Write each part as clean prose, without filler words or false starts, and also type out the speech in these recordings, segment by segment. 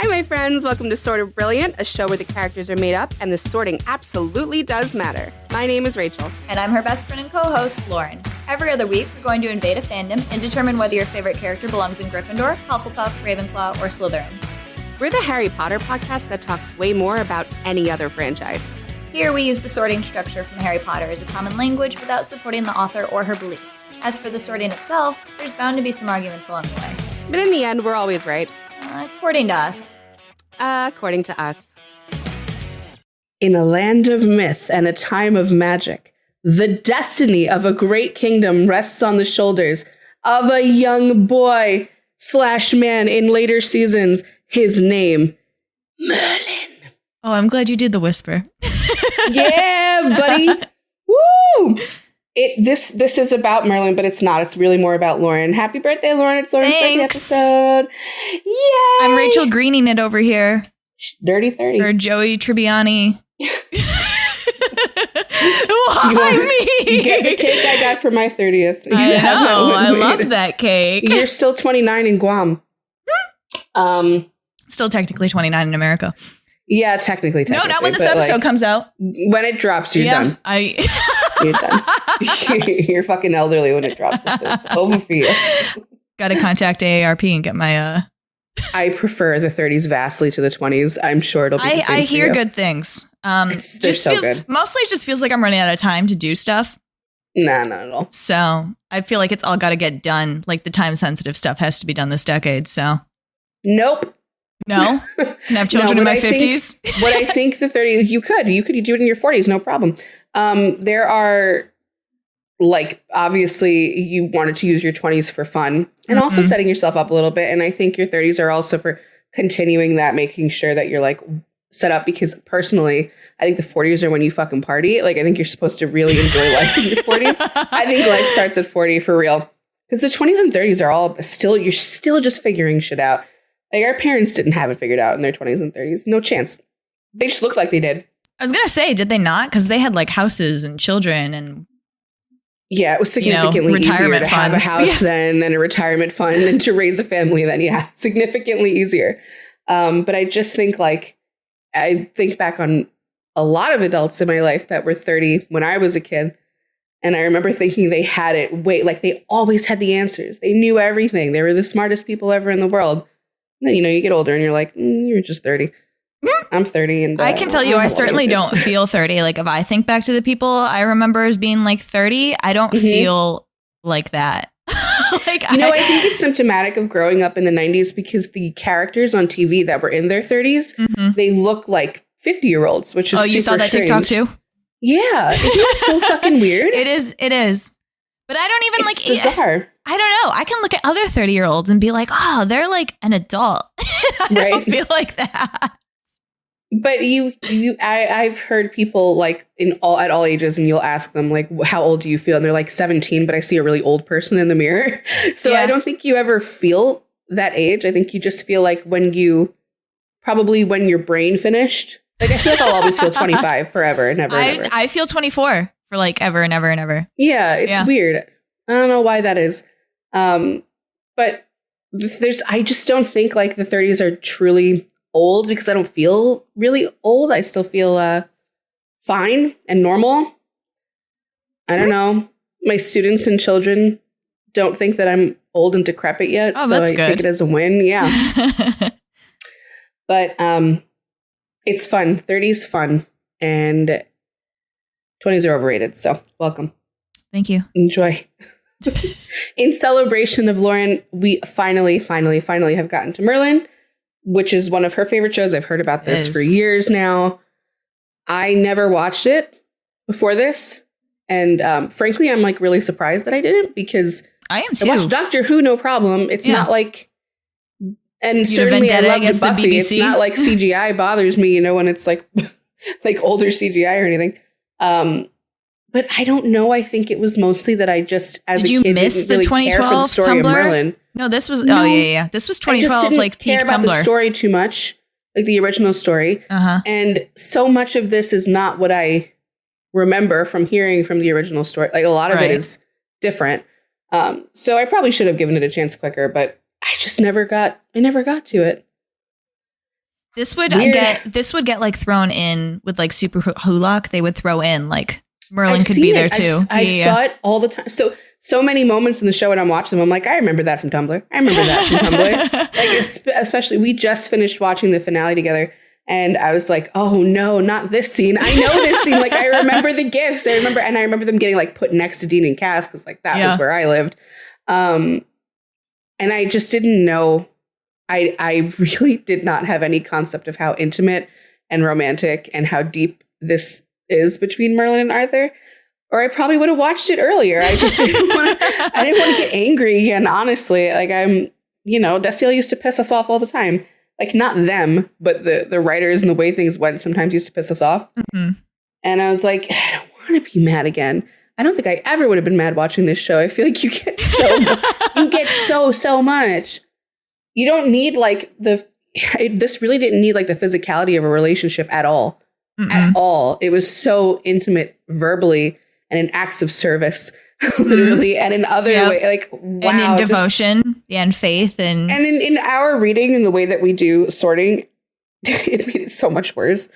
Hi, my friends. Welcome to Sort of Brilliant, a show where the characters are made up and the sorting absolutely does matter. My name is Rachel. And I'm her best friend and co-host, Lauren. Every other week, we're going to invade a fandom and determine whether your favorite character belongs in Gryffindor, Hufflepuff, Ravenclaw, or Slytherin. We're the Harry Potter podcast that talks way more about any other franchise. Here, we use the sorting structure from Harry Potter as a common language without supporting the author or her beliefs. As for the sorting itself, there's bound to be some arguments along the way. But in the end, we're always right. According to us. According to us. In a land of myth and a time of magic, the destiny of a great kingdom rests on the shoulders of a young boy / man in later seasons. His name, Merlin. Oh, I'm glad you did the whisper. Yeah, buddy. Woo! This is about Merlin, but it's not. It's really more about Lauren. Happy birthday, Lauren. It's Lauren's birthday episode. Yay! I'm Rachel Greening it over here. Dirty 30. Or Joey Tribbiani. Why me? You get the cake I got for my 30th. I know. I love that cake. You're still 29 in Guam. Still technically 29 in America. Yeah, technically. No, not when this episode comes out. When it drops, you're done. You're done. You're fucking elderly when it drops. It's over for you. Got to contact AARP and get my... I prefer the 30s vastly to the 20s. I'm sure it'll be the same I hear good things. They're so good. Mostly it just feels like I'm running out of time to do stuff. Nah, not at all. So I feel like it's all got to get done. Like the time-sensitive stuff has to be done this decade, so... Nope. No? Can I have children in my 50s? What I think the 30s, you could do it in your 40s, no problem. There are, like, obviously you wanted to use your 20s for fun and also setting yourself up a little bit. And I think your 30s are also for continuing that, making sure that you're, like, set up. Because personally, I think the 40s are when you fucking party. Like, I think you're supposed to really enjoy life in your 40s. I think life starts at 40 for real. Because the 20s and 30s are all still, you're still just figuring shit out. Like, our parents didn't have it figured out in their 20s and 30s. No chance. They just looked like they did. I was going to say, did they not? Because they had, like, houses and children and... Yeah, it was significantly easier to have a house then and a retirement fund and to raise a family then. Yeah, significantly easier. But I just think, like, I think back on a lot of adults in my life that were 30 when I was a kid. And I remember thinking they had it like, they always had the answers. They knew everything. They were the smartest people ever in the world. And then, you get older and you're like, you're just 30. I'm 30. And I can tell you, I certainly don't feel 30. Like, if I think back to the people I remember as being like 30, I don't feel like that. I think it's symptomatic of growing up in the 90s because the characters on TV that were in their 30s, they look like 50-year-olds, which is super you saw that strange. TikTok too? Yeah. Isn't that so fucking weird? It is. But I don't even it's bizarre. I don't know. I can look at other 30-year-olds and be like, oh, they're like an adult. I don't feel like that. But I've heard people like at all ages, and you'll ask them like, how old do you feel? And they're like 17, but I see a really old person in the mirror. So I don't think you ever feel that age. I think you just feel like when your brain finished. Like, I feel like I'll always feel 25 forever and ever. I feel 24 for like ever and ever and ever. Yeah, it's weird. I don't know why that is. But I just don't think like the 30s are truly old because I don't feel really old. I still feel fine and normal. I don't know. My students and children don't think that I'm old and decrepit yet. Oh, so that's I good. take it as a win. Yeah. But it's fun. 30s fun. And 20s are overrated. So welcome. Thank you. Enjoy. In celebration of Lauren, we finally have gotten to Merlin, which is one of her favorite shows. I've heard about this for years now. I never watched it before this. And frankly, I'm like really surprised that I didn't because I am too. I watched Doctor Who, no problem. It's not like, and certainly I love Buffy. It's not like CGI bothers me, when it's like like older CGI or anything. But I don't know. I think it was mostly that I just, as a kid, didn't really care for the story of Merlin. No, this was, this was 2012, like peak Tumblr. I just didn't care about the story too much, like the original story. And so much of this is not what I remember from hearing from the original story. Like a lot of it is different. So I probably should have given it a chance quicker, but I just never got to it. This would get like thrown in with like Super Hulock. They would throw in like Merlin could be there too. I saw it all the time. So many moments in the show when I'm watching them, I'm like, I remember that from Tumblr. Like, especially, we just finished watching the finale together. And I was like, oh no, not this scene. I know this scene. Like, I remember the gifts. I remember them getting like put next to Dean and Cass because like that was where I lived. And I just didn't know. I really did not have any concept of how intimate and romantic and how deep this is between Merlin and Arthur. Or I probably would have watched it earlier. I just didn't want to get angry again, honestly. Like Destiel used to piss us off all the time. Like, not them, but the writers and the way things went sometimes used to piss us off. Mm-hmm. And I was like, I don't want to be mad again. I don't think I ever would have been mad watching this show. I feel like you get so much. You don't need like this really didn't need like the physicality of a relationship at all. Mm-mm. At all. It was so intimate verbally and in acts of service. Literally, and in other way, like wow, and in devotion and faith, and in our reading and the way that we do sorting, it made it so much worse.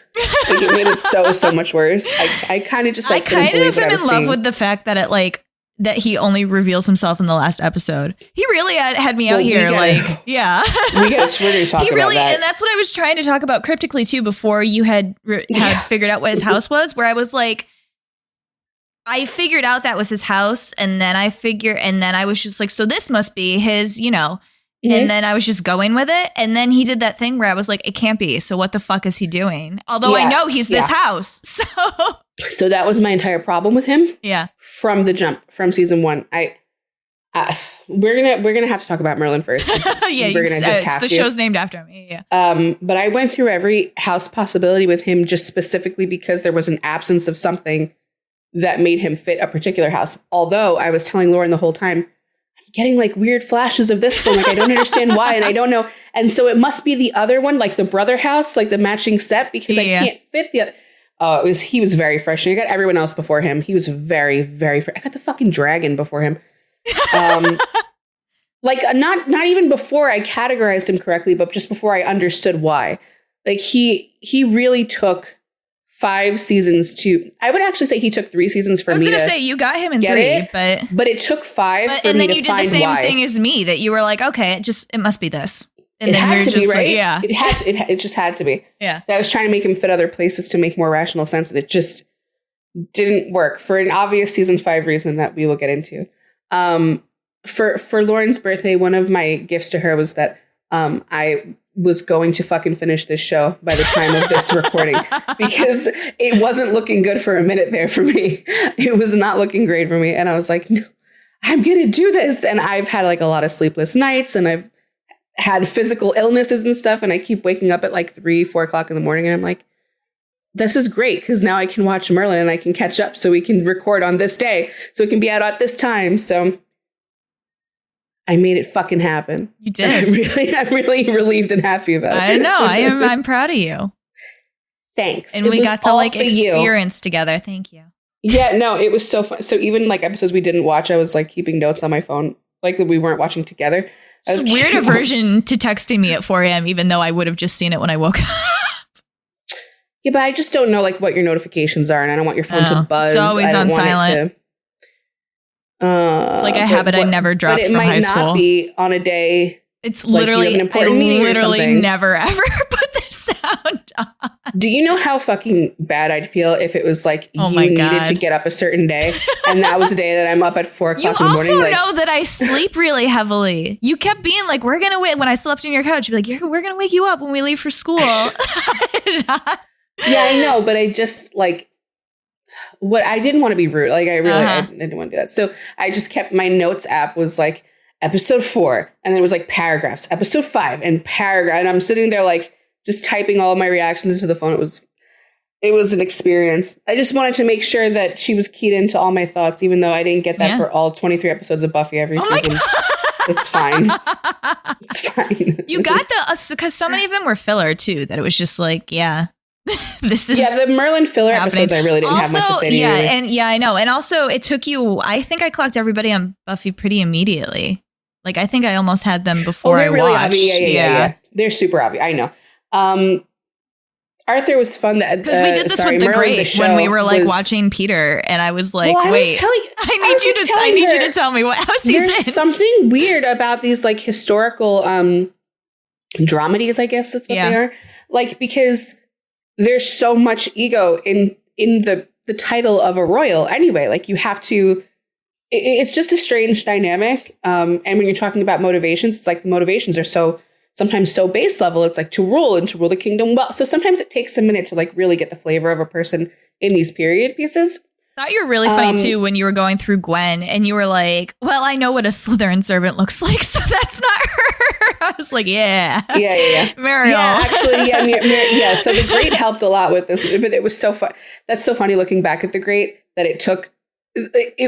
Like, it made it so much worse. I kind of just like I kind of am in love with the fact that it like that he only reveals himself in the last episode. He really had me out here, like yeah. We're going to talk he really, about that. And that's what I was trying to talk about cryptically too before you had figured out what his house was. Where I was like. I figured out that was his house, and then I was just like, so this must be his, and then I was just going with it, and then he did that thing where I was like, it can't be, so what the fuck is he doing? Although I know he's this house, so that was my entire problem with him. Yeah, from the jump, from season 1, we're gonna have to talk about Merlin first. Yeah, we're gonna just have to. The show's named after me. Yeah. But I went through every house possibility with him just specifically because there was an absence of something that made him fit a particular house. Although I was telling Lauren the whole time, I'm getting like weird flashes of this one. Like, I don't understand why. And I don't know. And so it must be the other one, like the brother house, like the matching set, because I can't fit the other. He was very fresh. I got everyone else before him. He was very, very fresh. I got the fucking dragon before him. Like not even before I categorized him correctly, but just before I understood why. Like he really took 5 seasons to, I would actually say he took 3 seasons for me. I was going to say, you got him in 3, but it took 5 for me to find why. And then you did the same thing as me, that you were like, okay, it must be this. And it then had you're to just be, right? Like, yeah. It just had to be. Yeah. So I was trying to make him fit other places to make more rational sense, and it just didn't work for an obvious season 5 reason that we will get into. For Lauren's birthday, one of my gifts to her was that I was going to fucking finish this show by the time of this recording, because it wasn't looking good for a minute there for me. It was not looking great for me. And I was like, no, I'm going to do this. And I've had like a lot of sleepless nights, and I've had physical illnesses and stuff. And I keep waking up at like 3-4 o'clock in the morning. And I'm like, this is great, because now I can watch Merlin and I can catch up, so we can record on this day, so it can be out at this time. So I made it fucking happen. You did. I'm really relieved and happy about it. I know. I'm proud of you. Thanks. And we got to like experience together. Thank you. Yeah, no, it was so fun. So even like episodes we didn't watch, I was like keeping notes on my phone, like that we weren't watching together. It's a weird aversion to texting me at 4 a.m., even though I would have just seen it when I woke up. Yeah, but I just don't know like what your notifications are, and I don't want your phone to buzz. It's always on silent. It's like a habit I never dropped from high school. But it might not be on a day. It's literally, like I literally never ever put the sound on. Do you know how fucking bad I'd feel if it was like you needed to get up a certain day, and that was the day that I'm up at 4 o'clock in the morning? You also know that I sleep really heavily. You kept being like, we're going to wait. When I slept in your couch, you'd be like, we're going to wake you up when we leave for school. Yeah, I know, but I just like, what I didn't want to be rude. Like I didn't want to do that. So I just kept, my notes app was like episode 4, and then it was like paragraphs, episode 5 and paragraph. And I'm sitting there like just typing all of my reactions into the phone. It was an experience. I just wanted to make sure that she was keyed into all my thoughts, even though I didn't get that for all 23 episodes of Buffy every season. It's fine. It's fine. You got because so many of them were filler too, that it was just like, this is the Merlin filler episodes I really didn't have much to say to you. I know. And also it took you, I think I clocked everybody on Buffy pretty immediately. Like I think I almost had them before I really watched. Obvious. Yeah. They're super obvious. I know. Arthur was fun. Because we did this with the Merlin, Great when we were like watching Peter, and I was like, "Wait, I need you to tell me what house he's in." There's something weird about these like historical dramedies. I guess that's what they are. Like, because there's so much ego in the title of a royal. Anyway, like you have to. It's just a strange dynamic. And when you're talking about motivations, it's like the motivations are sometimes so base level. It's like to rule the kingdom well. So sometimes it takes a minute to like really get the flavor of a person in these period pieces. I thought you were really funny too when you were going through Gwen and you were like, well, I know what a Slytherin servant looks like, so that's not her. I was like, yeah. Muriel. Yeah, actually, yeah. So the Great helped a lot with this, but it was so fun. That's so funny looking back at the Great that it took.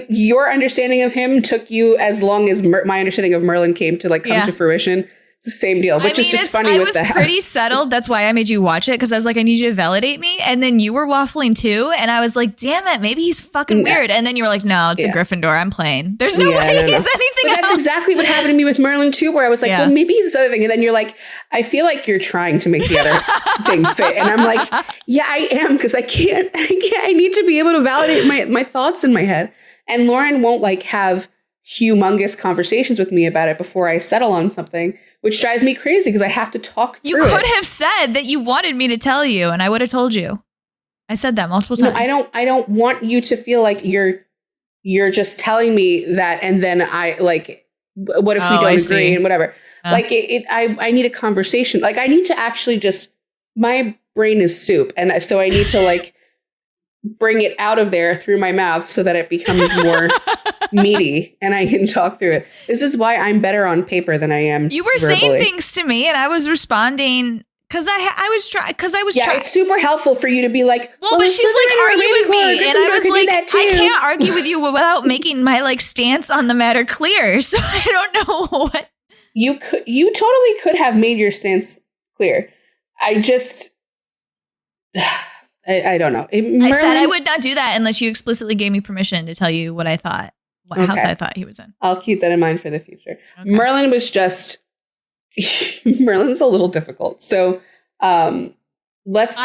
Your understanding of him took you as long as my understanding of Merlin came to like come to fruition. It's the same deal, which is just funny. I was pretty settled. That's why I made you watch it, because I was like, I need you to validate me. And then you were waffling too, and I was like, damn it, maybe he's fucking weird. And then you were like, no, it's a Gryffindor. I'm playing. There's no way he's anything but else. That's exactly what happened to me with Merlin too, where I was like, well, maybe he's this other thing. And then you're like, I feel like you're trying to make the other thing fit. And I'm like, yeah, I am, because I can't. I need to be able to validate my thoughts in my head. And Lauren won't like have humongous conversations with me about it before I settle on something, which drives me crazy because I have to talk through it. You could have said that you wanted me to tell you, and I would have told you. I said that multiple times. No, I don't want you to feel like you're just telling me that, and then I like, what if we don't agree and whatever. Like I need a conversation. Like I need to actually my brain is soup, and so I need to like bring it out of there through my mouth so that it becomes more meaty and I can talk through it. This is why I'm better on paper than I am. You were verbally. saying things to me and I was responding because I was trying. It's super helpful for you to be like, well but she's like, argue with me. And I was like, I can't argue with you without making my like stance on the matter clear. So I don't know what. You totally could have made your stance clear. I just... I don't know. I said I would not do that unless you explicitly gave me permission to tell you what I thought, what house I thought he was in. I'll keep that in mind for the future. Okay. Merlin was Merlin's a little difficult. So I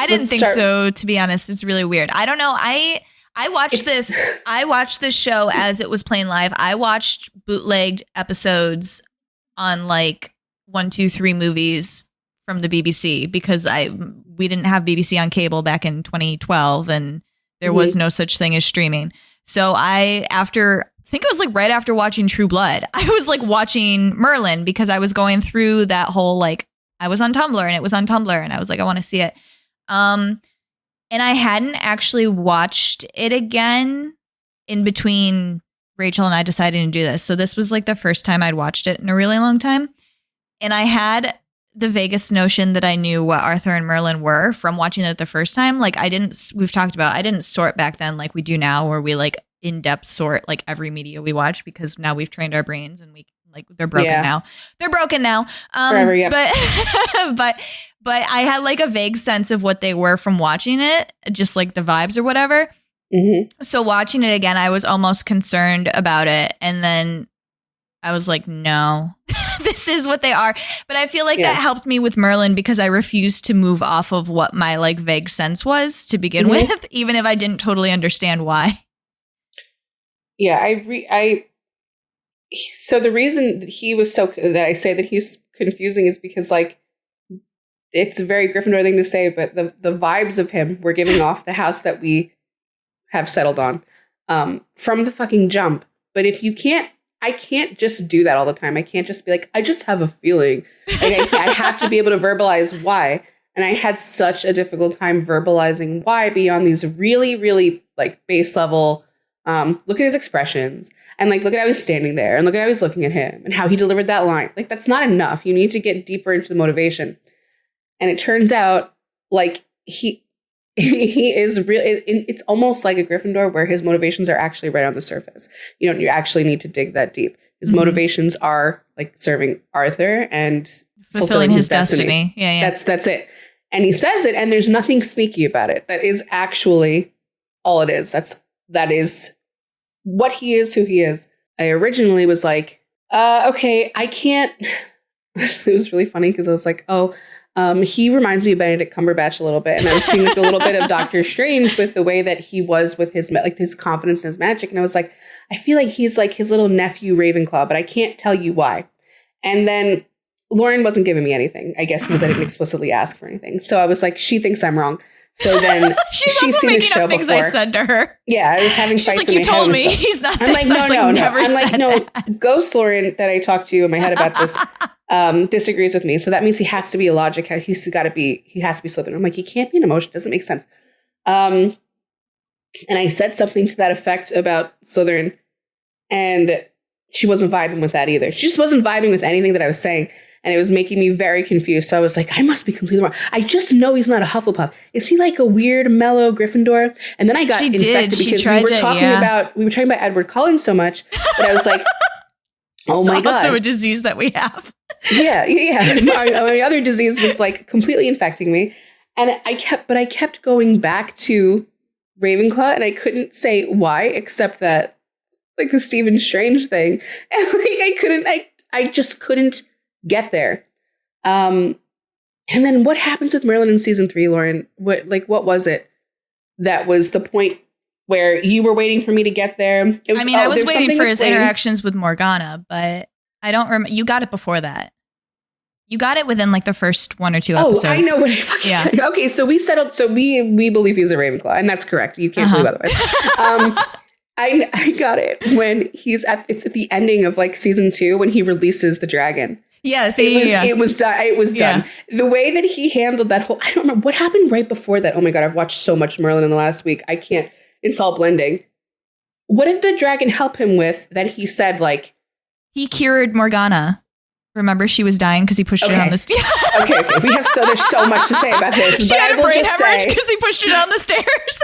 didn't think so, to be honest. It's really weird. I don't know. I watched this show as it was playing live. I watched bootlegged episodes on like 1, 2, 3 movies from the BBC because we didn't have BBC on cable back in 2012 and there was no such thing as streaming. So I think it was like right after watching True Blood, I was like watching Merlin because I was going through that whole like I was on Tumblr and it was on Tumblr and I was like, I want to see it. And I hadn't actually watched it again in between Rachel and I deciding to do this. So this was like the first time I'd watched it in a really long time. And I had the vaguest notion that I knew what Arthur and Merlin were from watching it the first time. Like I didn't sort back then like we do now where we like in-depth sort like every media we watch because now we've trained our brains and we like they're broken now. They're broken now. Forever, yeah. But I had like a vague sense of what they were from watching it, just like the vibes or whatever. Mm-hmm. So watching it again, I was almost concerned about it. And then I was like, no, this is what they are. But I feel like that helped me with Merlin because I refused to move off of what my like vague sense was to begin with, even if I didn't totally understand why. Yeah, so the reason that he was that I say that he's confusing is because like it's a very Gryffindor thing to say, but the vibes of him were giving off the house that we have settled on from the fucking jump. But if you can't, I can't just do that all the time. I can't just be like, I just have a feeling. Like I have to be able to verbalize why. And I had such a difficult time verbalizing why beyond these really, really like base level, look at his expressions and like, look at how he's standing there and look at how he's looking at him and how he delivered that line. Like, that's not enough. You need to get deeper into the motivation. And it turns out like he is really, it's almost like a Gryffindor where his motivations are actually right on the surface. You actually need to dig that deep. His motivations are like serving Arthur and fulfilling his destiny. Yeah. That's it. And he says it and there's nothing sneaky about it. That is actually all it is. That is what he is, who he is. I originally was like, okay, I can't. It was really funny because I was like, He reminds me of Benedict Cumberbatch a little bit, and I was seeing like a little bit of Doctor Strange with the way that he was with his like his confidence in his magic, and I was like, I feel like he's like his little nephew Ravenclaw, but I can't tell you why. And then Lauren wasn't giving me anything, I guess, because I didn't explicitly ask for anything. So I was like, she thinks I'm wrong. So then she's seen the show things before. I said to her. Yeah, I was having She's fights like, in you my head. told me he's not I'm this. like, I was no. never I'm like, said no. that. Ghost Lauren that I talked to in my head about this disagrees with me. So that means he has to be a logic. He has to be Slytherin. I'm like, he can't be an emotion. It doesn't make sense. And I said something to that effect about Slytherin, and she wasn't vibing with that either. She just wasn't vibing with anything that I was saying. And it was making me very confused. So I was like, I must be completely wrong. I just know he's not a Hufflepuff. Is he like a weird, mellow Gryffindor? And then I got infected because we were talking about Edward Cullen so much that I was like, oh my God. Also a disease that we have. Yeah. My other disease was like completely infecting me. And I kept going back to Ravenclaw, and I couldn't say why, except that like the Stephen Strange thing. And like I just couldn't get there. And then what happens with Merlin in season 3, Lauren? What was it that was the point where you were waiting for me to get there? I was waiting for his interactions with Morgana, but I don't remember. You got it before that. You got it within like the first 1 or 2 episodes. Oh, I know what I fucking Okay, so we settled. So we believe he's a Ravenclaw, and that's correct. You can't believe otherwise. I got it when it's at the ending of like season 2 when he releases the dragon. Yes, it was done. It was done. The way that he handled that whole, I don't remember what happened right before that. Oh my God, I've watched so much Merlin in the last week. I can't, it's all blending. What did the dragon help him with that he said like? He cured Morgana. Remember, she was dying because he pushed her down the stairs. Okay. There's so much to say about this. She had a brain hemorrhage because he pushed her down the stairs.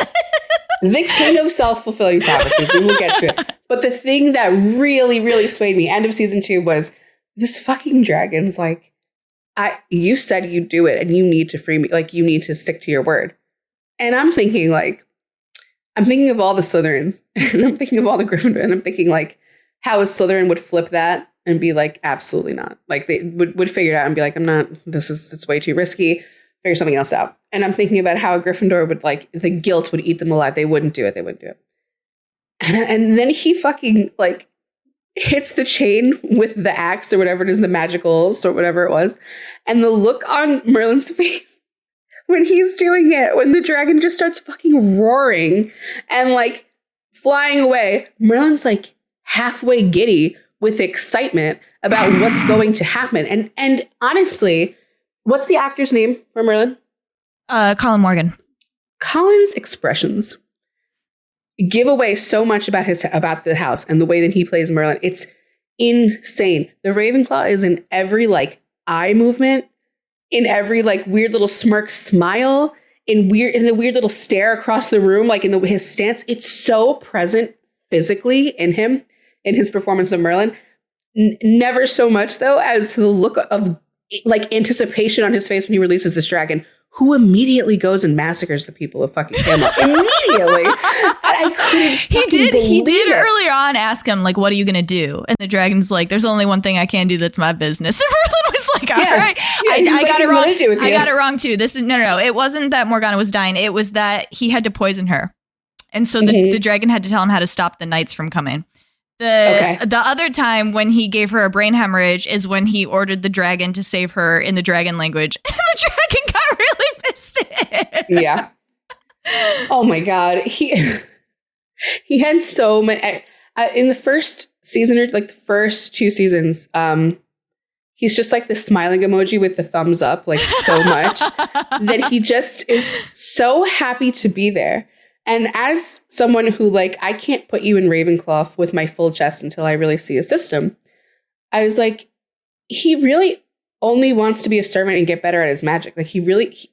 The king of self-fulfilling prophecies. We will get to it. But the thing that really, really swayed me, end of season 2, was this fucking dragon's like, you said you'd do it and you need to free me. Like, you need to stick to your word. And I'm thinking of all the Slytherins, and I'm thinking of all the Gryffindor, and I'm thinking like how a Slytherin would flip that and be like, absolutely not. Like they would figure it out and be like, it's way too risky. Figure something else out. And I'm thinking about how a Gryffindor would like, the guilt would eat them alive. They wouldn't do it. And then he fucking like hits the chain with the axe or whatever it is, the magicals or whatever it was. And the look on Merlin's face when he's doing it, when the dragon just starts fucking roaring and like flying away, Merlin's like halfway giddy with excitement about what's going to happen. And honestly, what's the actor's name for Merlin? Colin Morgan. Colin's expressions give away so much about the house and the way that he plays Merlin. It's insane. The Ravenclaw is in every like eye movement, in every like weird little smirk smile, in the weird little stare across the room, like in his stance. It's so present physically in him, in his performance of Merlin. Never so much though as the look of like anticipation on his face when he releases this dragon, who immediately goes and massacres the people of fucking Camelot. Immediately. I couldn't He did earlier on ask him, like, what are you going to do? And the dragon's like, there's only one thing I can do that's my business. And Merlin was like, all right. Yeah, I got it wrong. I got it wrong too. No. It wasn't that Morgana was dying. It was that he had to poison her. And so the dragon had to tell him how to stop the knights from coming. The other time when he gave her a brain hemorrhage is when he ordered the dragon to save her in the dragon language. And the dragon got really pissed. Yeah. Oh my God. He had so many in the first season, or like the first 2 seasons. He's just like the smiling emoji with the thumbs up, like so much that he just is so happy to be there. And as someone who like, I can't put you in Ravenclaw with my full chest until I really see a system. I was like, he really only wants to be a servant and get better at his magic. Like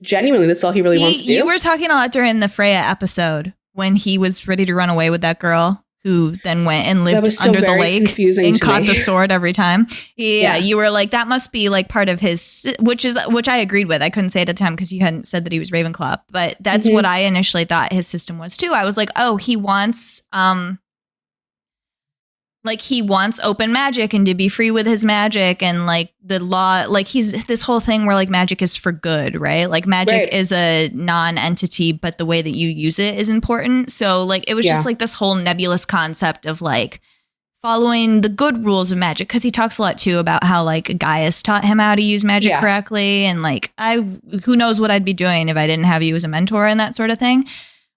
genuinely, that's all he really wants to do. You were talking a lot during the Freya episode when he was ready to run away with that girl who then went and lived under the lake and caught the sword every time. Yeah, you were like, that must be like part of his, which I agreed with. I couldn't say it at the time because you hadn't said that he was Ravenclaw, but that's what I initially thought his system was too. I was like, oh, he wants like like he wants open magic and to be free with his magic, and like the law, like he's this whole thing where like magic is for good, right? Like magic is a non-entity, but the way that you use it is important. So like it was just like this whole nebulous concept of like following the good rules of magic, because he talks a lot too about how like Gaius taught him how to use magic correctly, and like who knows what I'd be doing if I didn't have you as a mentor and that sort of thing.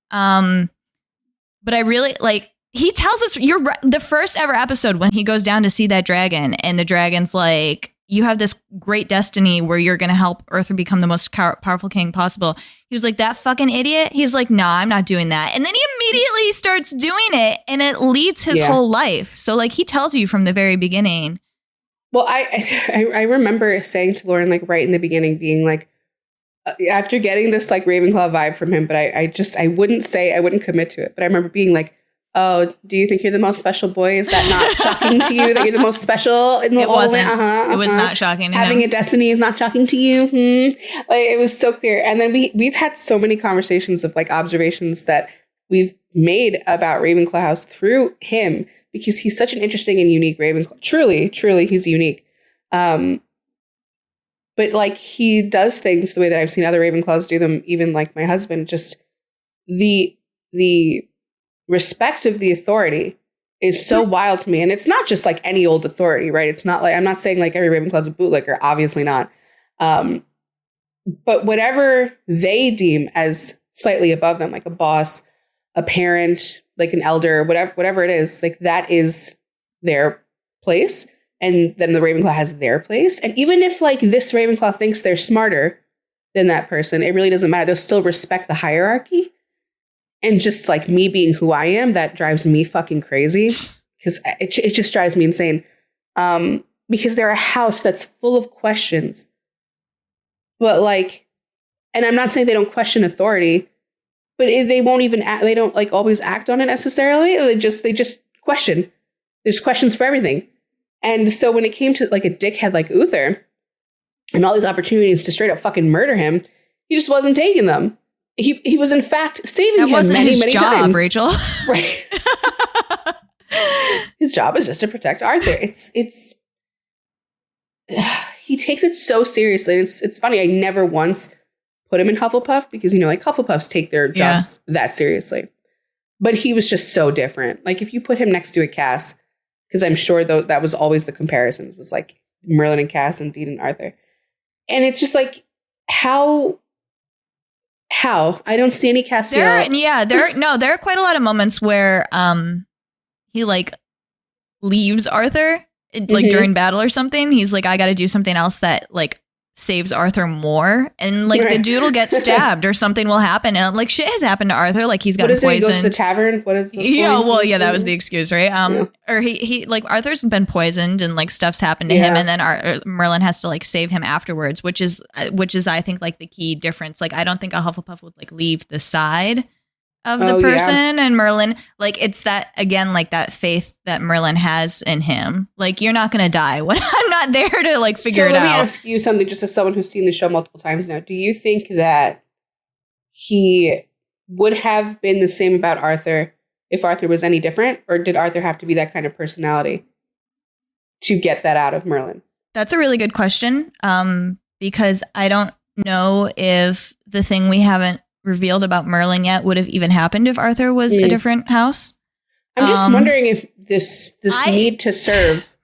But I really like, he tells us, you're right, the first ever episode when he goes down to see that dragon, and the dragon's like, you have this great destiny where you're going to help Arthur become the most powerful king possible. He was like, that fucking idiot. He's like, nah, I'm not doing that. And then he immediately starts doing it, and it leads his whole life. So like he tells you from the very beginning. Well, I remember saying to Lauren, like right in the beginning, being like, after getting this like Ravenclaw vibe from him, but I wouldn't commit to it. But I remember being like, oh, do you think you're the most special boy? Is that not shocking to you that you're the most special in the whole wasn't. It was not shocking to Having him. a destiny is not shocking to you. Like it was so clear. And then we've had so many conversations of like observations that we've made about Ravenclaw House through him, because he's such an interesting and unique Ravenclaw. Truly, he's unique. But like he does things the way that I've seen other Ravenclaws do them, even like my husband, just the respect of the authority is so wild to me. And it's not just like any old authority, right? It's not like, I'm not saying like every Ravenclaw's a bootlicker, obviously not. But whatever they deem as slightly above them, like a boss, a parent, like an elder, whatever it is, like that is their place. And then the Ravenclaw has their place. And even if like this Ravenclaw thinks they're smarter than that person, it really doesn't matter. They'll still respect the hierarchy. And just like me being who I am, that drives me fucking crazy, because it just drives me insane. Because they're a house that's full of questions. But like, and I'm not saying they don't question authority, but they won't even they don't like always act on it necessarily. They just question. There's questions for everything. And so when it came to like a dickhead like Uther and all these opportunities to straight up fucking murder him, he just wasn't taking them. He was in fact saving him many job, times. Rachel. Right. His job is just to protect Arthur. It's he takes it so seriously. It's funny. I never once put him in Hufflepuff, because, you know, like Hufflepuffs take their jobs that seriously. But he was just so different. Like if you put him next to a Cass, because I'm sure though that was always the comparisons, was like Merlin and Cass and Dean and Arthur. And it's just like, how I don't see any Castiel. There are quite a lot of moments where he like leaves Arthur like during battle or something. He's like, I got to do something else that like saves Arthur more, and like the dude will get stabbed or something will happen, and like shit has happened to Arthur. Like he's got poisoned. He goes to the tavern. What is the that was the excuse, right? Or he like Arthur's been poisoned and like stuff's happened to him, and then Merlin has to like save him afterwards, which is I think like the key difference. Like I don't think a Hufflepuff would like leave the side of the person, and Merlin, like it's that again, like that faith that Merlin has in him. Like you're not gonna die when I'm not there to like figure it out. So let me ask you something, just as someone who's seen the show multiple times now. Do you think that he would have been the same about Arthur if Arthur was any different, or did Arthur have to be that kind of personality to get that out of Merlin? That's a really good question, because I don't know if the thing we haven't revealed about Merlin yet would have even happened if Arthur was a different house. I'm just wondering if this need to serve,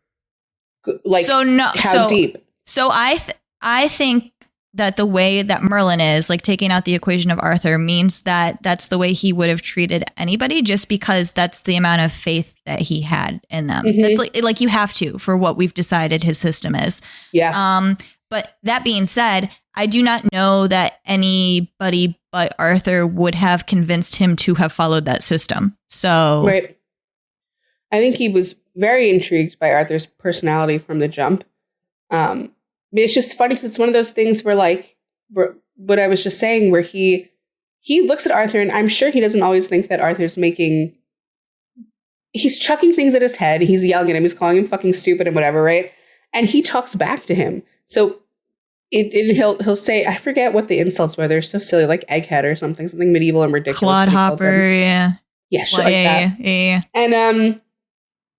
like, how deep. So I think that the way that Merlin is, like taking out the equation of Arthur, means that that's the way he would have treated anybody, just because that's the amount of faith that he had in them. It's like you have to, for what we've decided his system is. Yeah. But that being said, I do not know that anybody but Arthur would have convinced him to have followed that system. So, right. I think he was very intrigued by Arthur's personality from the jump. It's just funny because it's one of those things where, like, what I was just saying, where he looks at Arthur, and I'm sure he doesn't always think that Arthur's he's chucking things at his head. He's yelling at him. He's calling him fucking stupid and whatever, right? And he talks back to him. So he'll say, I forget what the insults were. They're so silly, like egghead or something medieval and ridiculous. Clodhopper, yeah. Yeah, shit like that. Yeah. And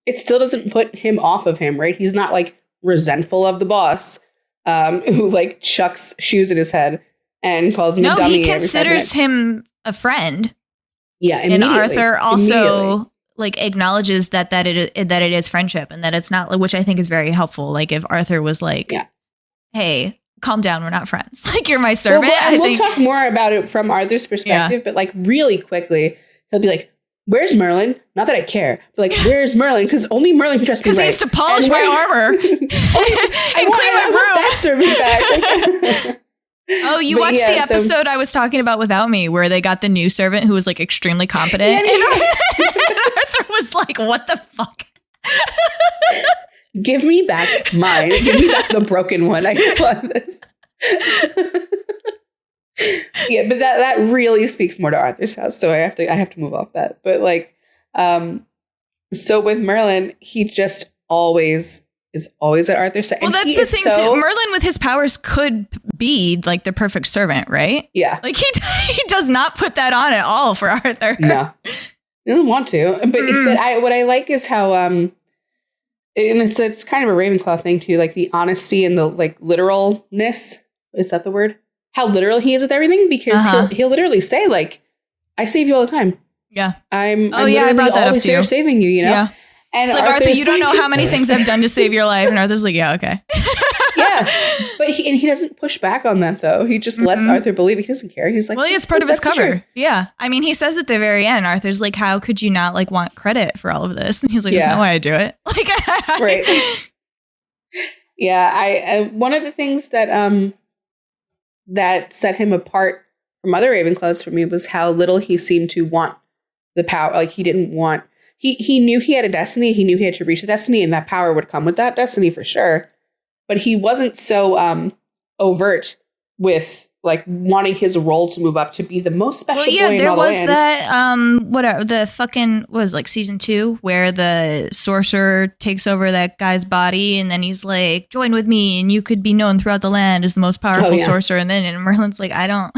it still doesn't put him off of him, right? He's not like resentful of the boss who like chucks shoes at his head and calls him a dummy. No, he every 5 considers minutes. him a friend. Yeah, And immediately. Arthur also Immediately. like acknowledges that it is friendship and that it's not, which I think is very helpful. Like if Arthur was like, hey, calm down, we're not friends. Like you're my servant. We'll talk more about it from Arthur's perspective, but like really quickly, he'll be like, where's Merlin? Not that I care, but like, where's Merlin? Because only Merlin can trust me. Because he used to polish my armor and clean my room. That servant back. Like, oh, you watched the episode I was talking about without me, where they got the new servant who was like extremely competent. And Arthur was like, what the fuck? Give me back mine. Give me back the broken one. I love this. Yeah, but that really speaks more to Arthur's house, so I have to move off that. But like, so with Merlin, he just is always at Arthur's side. Well, that's the thing too. Merlin with his powers could be like the perfect servant, right? Yeah, like he does not put that on at all for Arthur. No, he doesn't want to. But what I like is how and it's kind of a Ravenclaw thing too, like the honesty and the like literalness. Is that the word? How literal he is with everything, because he'll literally say like, I save you all the time. Yeah. I'm I brought that always up to there you. saving you, you know? Yeah. And it's like, Arthur, you don't know how many things I've done to save your life. And Arthur's like, yeah, okay. Yeah. But he doesn't push back on that though. He just lets Arthur believe. He doesn't care. He's like, well, it's part of his cover. Yeah. I mean, he says at the very end, Arthur's like, how could you not like want credit for all of this? And he's like, that's not why I do it. Like, right. Yeah. I one of the things that that set him apart from other Ravenclaws for me was how little he seemed to want the power. Like he didn't want, he knew he had a destiny. He knew he had to reach the destiny, and that power would come with that destiny for sure. But he wasn't so overt with like wanting his role to move up to be the most special boy in all the land. There was that whatever the fucking was like season 2 where the sorcerer takes over that guy's body and then he's like, join with me and you could be known throughout the land as the most powerful sorcerer. And then Merlin's like, I don't.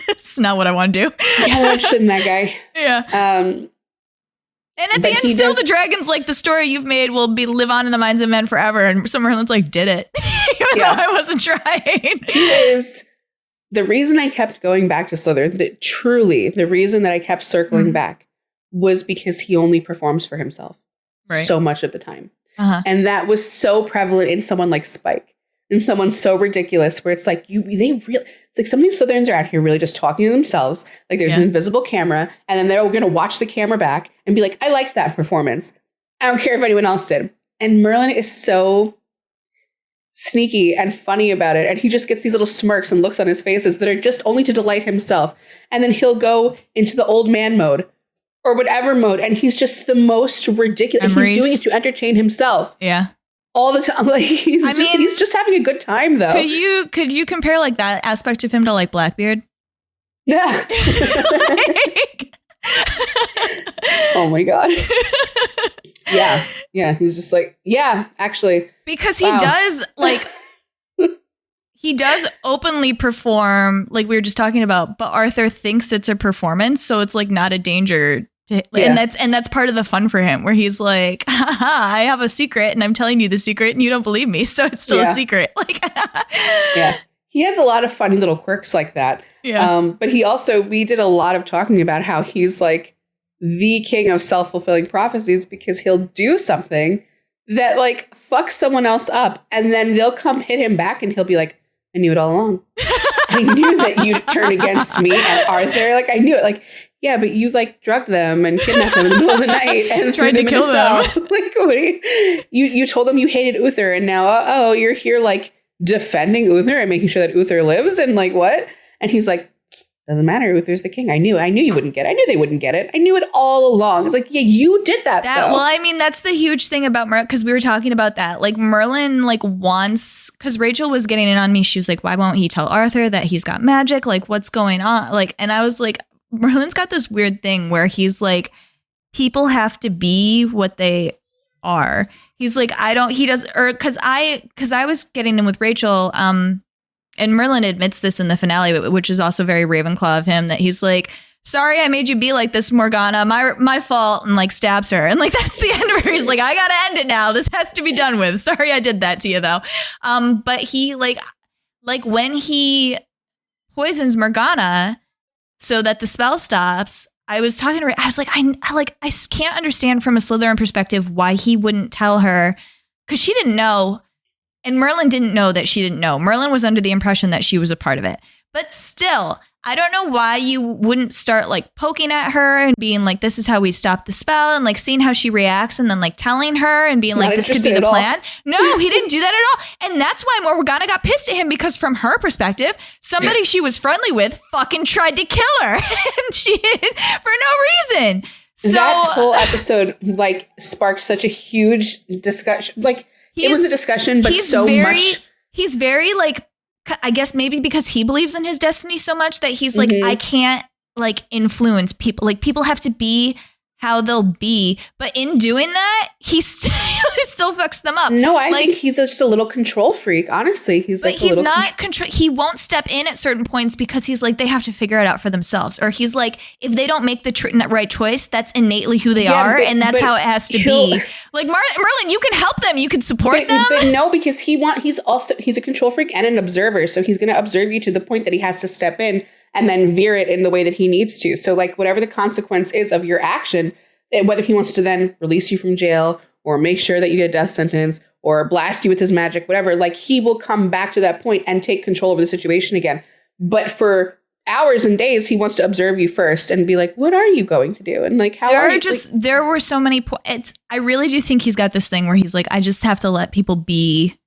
It's not what I want to do. Yeah, I'm interested in that guy. Yeah. And at the end, still the dragon's like, the story you've made will live on in the minds of men forever. And so Merlin's like, did it. Even though I wasn't trying. He is the reason I kept going back to Slytherin. Truly, the reason that I kept circling back was because he only performs for himself so much of the time. And that was so prevalent in someone like Spike. And someone so ridiculous where it's like, it's like some of these Slytherins are out here really just talking to themselves. Like there's an invisible camera, and then they're going to watch the camera back and be like, I liked that performance. I don't care if anyone else did. And Merlin is so sneaky and funny about it. And he just gets these little smirks and looks on his faces that are just only to delight himself. And then he'll go into the old man mode or whatever mode. And he's just the most ridiculous. He's doing it to entertain himself. Yeah. All the time. Like he's just having a good time though. Could you compare like that aspect of him to like Blackbeard? Yeah. Oh my God. Yeah. He's just like, yeah, actually. Because he does like he does openly perform, like we were just talking about, but Arthur thinks it's a performance, so it's like not a danger. And that's part of the fun for him, where he's like, I have a secret and I'm telling you the secret and you don't believe me, so it's still a secret. Like, he has a lot of funny little quirks like that. Yeah. But we did a lot of talking about how he's like the king of self-fulfilling prophecies, because he'll do something that like fucks someone else up, and then they'll come hit him back, and he'll be like, I knew it all along. I knew that you'd turn against me and Arthur. Like, I knew it. Like, yeah, but you like drugged them and kidnapped them in the middle of the night and tried to kill them. Like, what you told them you hated Uther, and now you're here like defending Uther and making sure that Uther lives, and like what? And he's like, doesn't matter. Uther's the king. I knew you wouldn't get it. I knew they wouldn't get it. I knew it all along. It's like, yeah, you did that. Well, I mean, that's the huge thing about Merlin, because we were talking about that. Like Merlin, like wants, because Rachel was getting in on me. She was like, why won't he tell Arthur that he's got magic? Like, what's going on? Like, and I was like, Merlin's got this weird thing where he's like, people have to be what they are. He's like, because I was getting in with Rachel, and Merlin admits this in the finale, which is also very Ravenclaw of him, that he's like, sorry I made you be like this, Morgana. My fault, and like stabs her. And like that's the end where he's like, I gotta end it now. This has to be done with. Sorry I did that to you though. But he like when he poisons Morgana so that the spell stops, I was talking to her. I was like, I can't understand from a Slytherin perspective why he wouldn't tell her, because she didn't know. And Merlin didn't know that she didn't know. Merlin was under the impression that she was a part of it. But still, I don't know why you wouldn't start like poking at her and being like, this is how we stop the spell, and like seeing how she reacts, and then like telling her and being like, this could be the plan. No, he didn't do that at all. And that's why Morgana got pissed at him, because from her perspective, somebody she was friendly with fucking tried to kill her and she did for no reason. So that whole episode like sparked such a huge discussion. Like it was a discussion, but much. He's very like, I guess maybe because he believes in his destiny so much that he's like, I can't like influence people. Like people have to be how they'll be. But in doing that, he still fucks them up. No, I think he's just a little control freak. Honestly, he's like, he's not control. He won't step in at certain points because he's like, they have to figure it out for themselves. Or he's like, if they don't make the right choice, that's innately who they are, and that's how it has to be. Like Merlin, you can help them, you can support them. But no, because he's a control freak and an observer, so he's going to observe you to the point that he has to step in and then veer it in the way that he needs to. So like whatever the consequence is of your action, whether he wants to then release you from jail or make sure that you get a death sentence or blast you with his magic, whatever, like he will come back to that point and take control over the situation again. But for hours and days, he wants to observe you first and be like, what are you going to do? And like, how are you? There were so many points. I really do think he's got this thing where he's like, I just have to let people be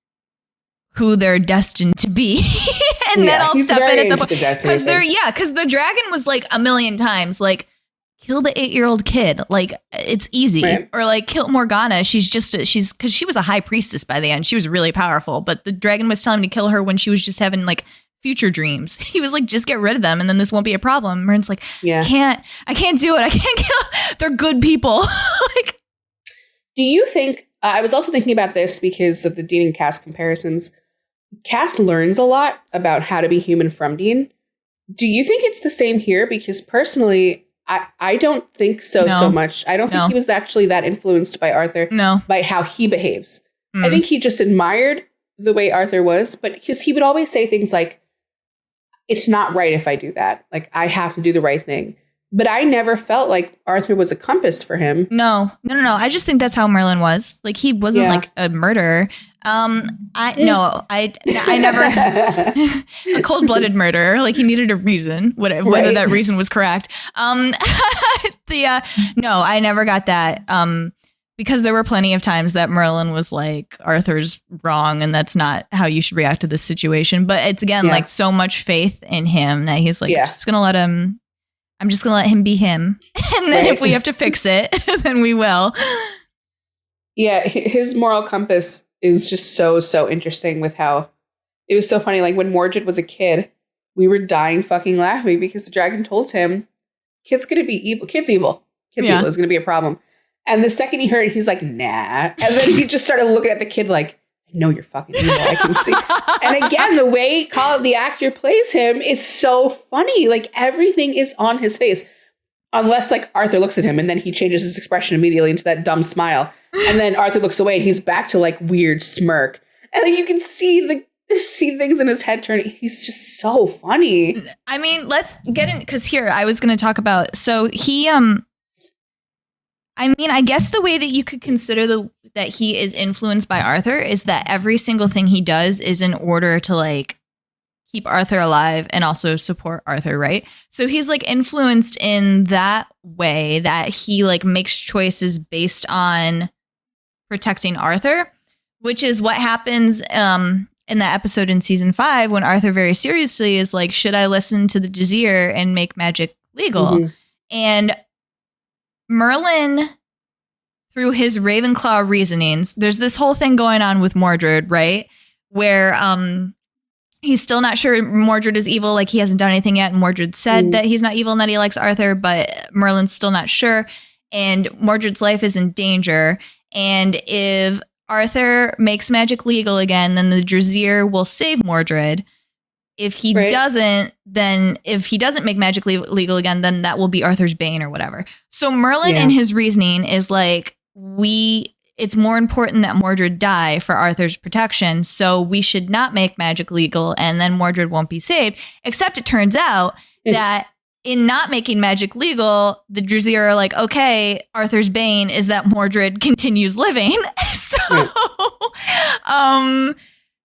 who they're destined to be. And then I'll step in at the point. Because the dragon was like a million times like, kill the 8-year-old kid. Like it's easy. Right. Or like kill Morgana. She's because she was a high priestess by the end. She was really powerful. But the dragon was telling him to kill her when she was just having like future dreams. He was like, just get rid of them and then this won't be a problem. Merlin's like, I can't do it. I can't kill. They're good people. Like, do you think, I was also thinking about this because of the Dean and Cass comparisons. Cass learns a lot about how to be human from Dean. Do you think it's the same here? Because personally, I don't think so much. I don't think he was actually that influenced by Arthur. By how he behaves. I think he just admired the way Arthur was, but because he would always say things like, it's not right if I do that. Like, I have to do the right thing. But I never felt like Arthur was a compass for him. No. I just think that's how Merlin was. Like, he wasn't like a murderer. I never a cold-blooded murderer. Like, he needed a reason, whether that reason was correct. No, I never got that. Because there were plenty of times that Merlin was like, Arthur's wrong and that's not how you should react to this situation. But it's again like so much faith in him that he's like, I'm just gonna let him be him. And then if we have to fix it, then we will. Yeah, his moral compass is just so interesting with how it was so funny. Like when Mordred was a kid, we were dying fucking laughing because the dragon told him, kid's gonna be evil. Kid's evil. Evil is gonna be a problem. And the second he heard it, he's like, nah. And then he just started looking at the kid like, I know you're fucking evil. I can see. And again, the way the actor plays him is so funny. Like everything is on his face. Unless like Arthur looks at him and then he changes his expression immediately into that dumb smile. And then Arthur looks away and he's back to like weird smirk. And then you can see things in his head turning. He's just so funny. I mean, let's get in, because here I was going to talk about, so he, I guess the way that you could consider that he is influenced by Arthur is that every single thing he does is in order to like keep Arthur alive and also support Arthur, right? So he's like influenced in that way that he like makes choices based on protecting Arthur, which is what happens in that episode in season 5 when Arthur very seriously is like, should I listen to the Desir and make magic legal? Mm-hmm. And Merlin, through his Ravenclaw reasonings, there's this whole thing going on with Mordred, right? Where he's still not sure Mordred is evil, like he hasn't done anything yet. And Mordred said that he's not evil and that he likes Arthur, but Merlin's still not sure. And Mordred's life is in danger. And if Arthur makes magic legal again, then the Desir will save Mordred. If he Right. doesn't, then if he doesn't make magic legal again, then that will be Arthur's bane or whatever. So Merlin in his reasoning is like, it's more important that Mordred die for Arthur's protection, so we should not make magic legal, and then Mordred won't be saved. Except it turns out that in not making magic legal, the Druzir are like, okay, Arthur's bane is that Mordred continues living.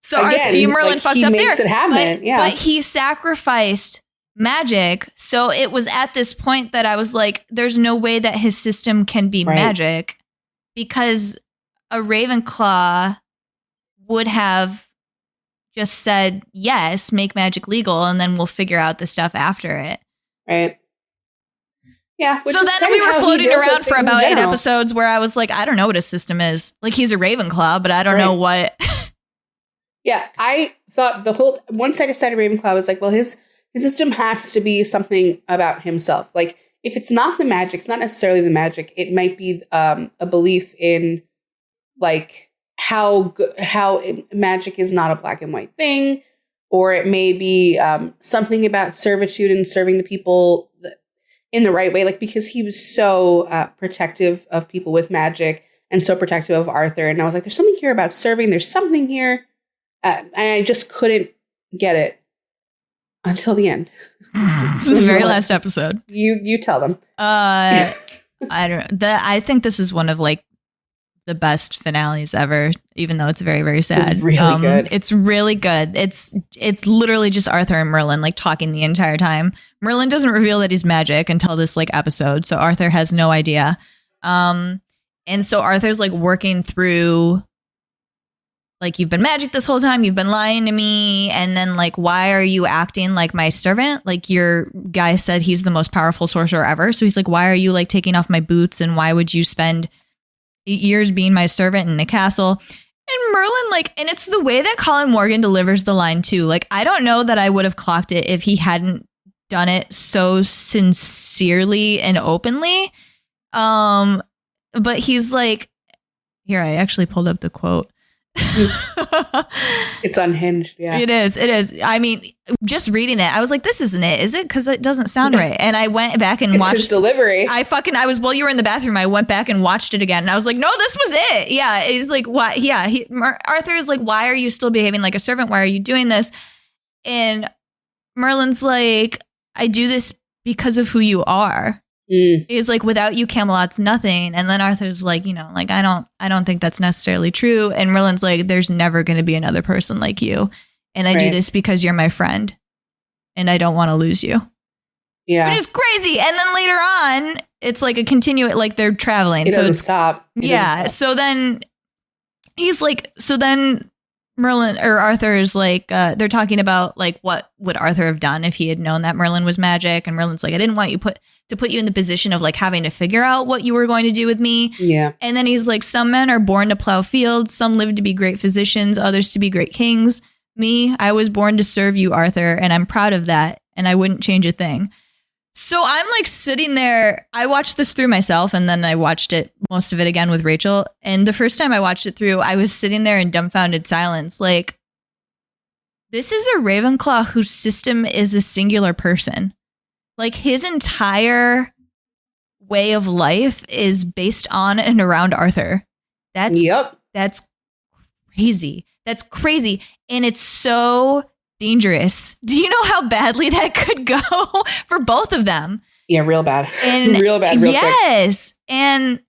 So, Again, Merlin fucked up there. It happen. But he sacrificed magic. So it was at this point that I was like, there's no way that his system can be magic, because a Ravenclaw would have just said, yes, make magic legal, and then we'll figure out the stuff after it. Right. Yeah. So then we were floating around for about 8 episodes where I was like, I don't know what his system is. Like, he's a Ravenclaw, but I don't know what. Yeah. I thought once I decided Ravenclaw, I was like, well, his system has to be something about himself. Like, if it's not the magic, it's not necessarily the magic. It might be a belief in, like, how magic is not a black and white thing, or it may be something about servitude and serving the people in the right way. Like, because he was so protective of people with magic and so protective of Arthur. And I was like, there's something here about serving. There's something here. And I just couldn't get it until the end. The very last episode. You tell them. I don't know. I think this is one of like the best finales ever, even though it's very, very sad. It's really good. It's really good. It's literally just Arthur and Merlin like talking the entire time. Merlin doesn't reveal that he's magic until this like episode, so Arthur has no idea. And so Arthur's like working through, like, you've been magic this whole time, you've been lying to me, and then like, why are you acting like my servant? Like, your guy said he's the most powerful sorcerer ever, so he's like, why are you like taking off my boots, and why would you spend 8 years being my servant in the castle? And Merlin, like, and it's the way that Colin Morgan delivers the line too. Like, I don't know that I would have clocked it if he hadn't done it so sincerely and openly. But he's like, here, I actually pulled up the quote. It's unhinged. Yeah, it is. I mean, just reading it, I was like, this isn't it, is it? Because it doesn't sound right. And I went back and watched his delivery. While you were in the bathroom, I went back and watched it again, and I was like, no, this was it. Yeah, it's like, why? Yeah, Arthur is like, why are you still behaving like a servant? Why are you doing this? And Merlin's like, I do this because of who you are. He's like, without you, Camelot's nothing. And then Arthur's like, like, I don't think that's necessarily true. And Merlin's like, there's never going to be another person like you. And I do this because you're my friend and I don't want to lose you. Yeah. Which is crazy. And then later on, it's like a like they're traveling. It doesn't stop. So then he's like, Merlin or Arthur is like, they're talking about like, what would Arthur have done if he had known that Merlin was magic? And Merlin's like, I didn't want to put you in the position of like having to figure out what you were going to do with me. Yeah. And then he's like, some men are born to plow fields. Some live to be great physicians, others to be great kings. Me, I was born to serve you, Arthur, and I'm proud of that. And I wouldn't change a thing. So I'm like sitting there. I watched this through myself, and then I watched most of it again with Rachel. And the first time I watched it through, I was sitting there in dumbfounded silence. Like, this is a Ravenclaw whose system is a singular person. Like, his entire way of life is based on and around Arthur. That's crazy. That's crazy. And it's so dangerous. Do you know how badly that could go for both of them? Yeah, real bad. And real bad, real yes. Quick. And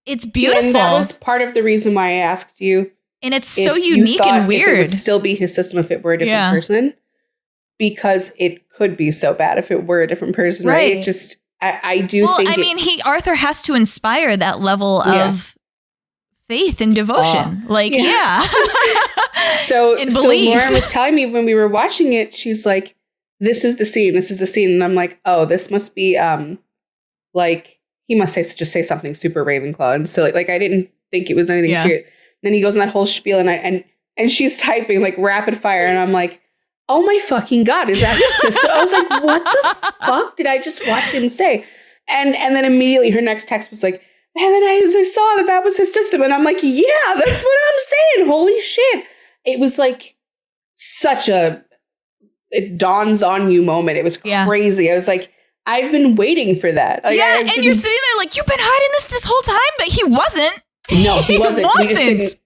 it's beautiful. And that was part of the reason why I asked you. And it's so unique and weird. If it would still be his system if it were a different person. Because it could be so bad if it were a different person, right? It just, I do think. Well, I mean, Arthur has to inspire that level of faith and devotion. So Lauren was telling me when we were watching it, she's like, this is the scene. And I'm like, oh, this must be, like, he must just say something super Ravenclaw. And so like I didn't think it was anything serious. And then he goes in that whole spiel and she's typing like rapid fire. And I'm like, oh my fucking God, is that his sister? I was like, what the fuck did I just watch him say? And then immediately her next text was like, and then I saw that was his system. And I'm like, yeah, that's what I'm saying. Holy shit. It was like such a it dawns on you moment. It was crazy. I was like, I've been waiting for that. Like, and you're sitting there like, you've been hiding this whole time, but he wasn't. No, he wasn't.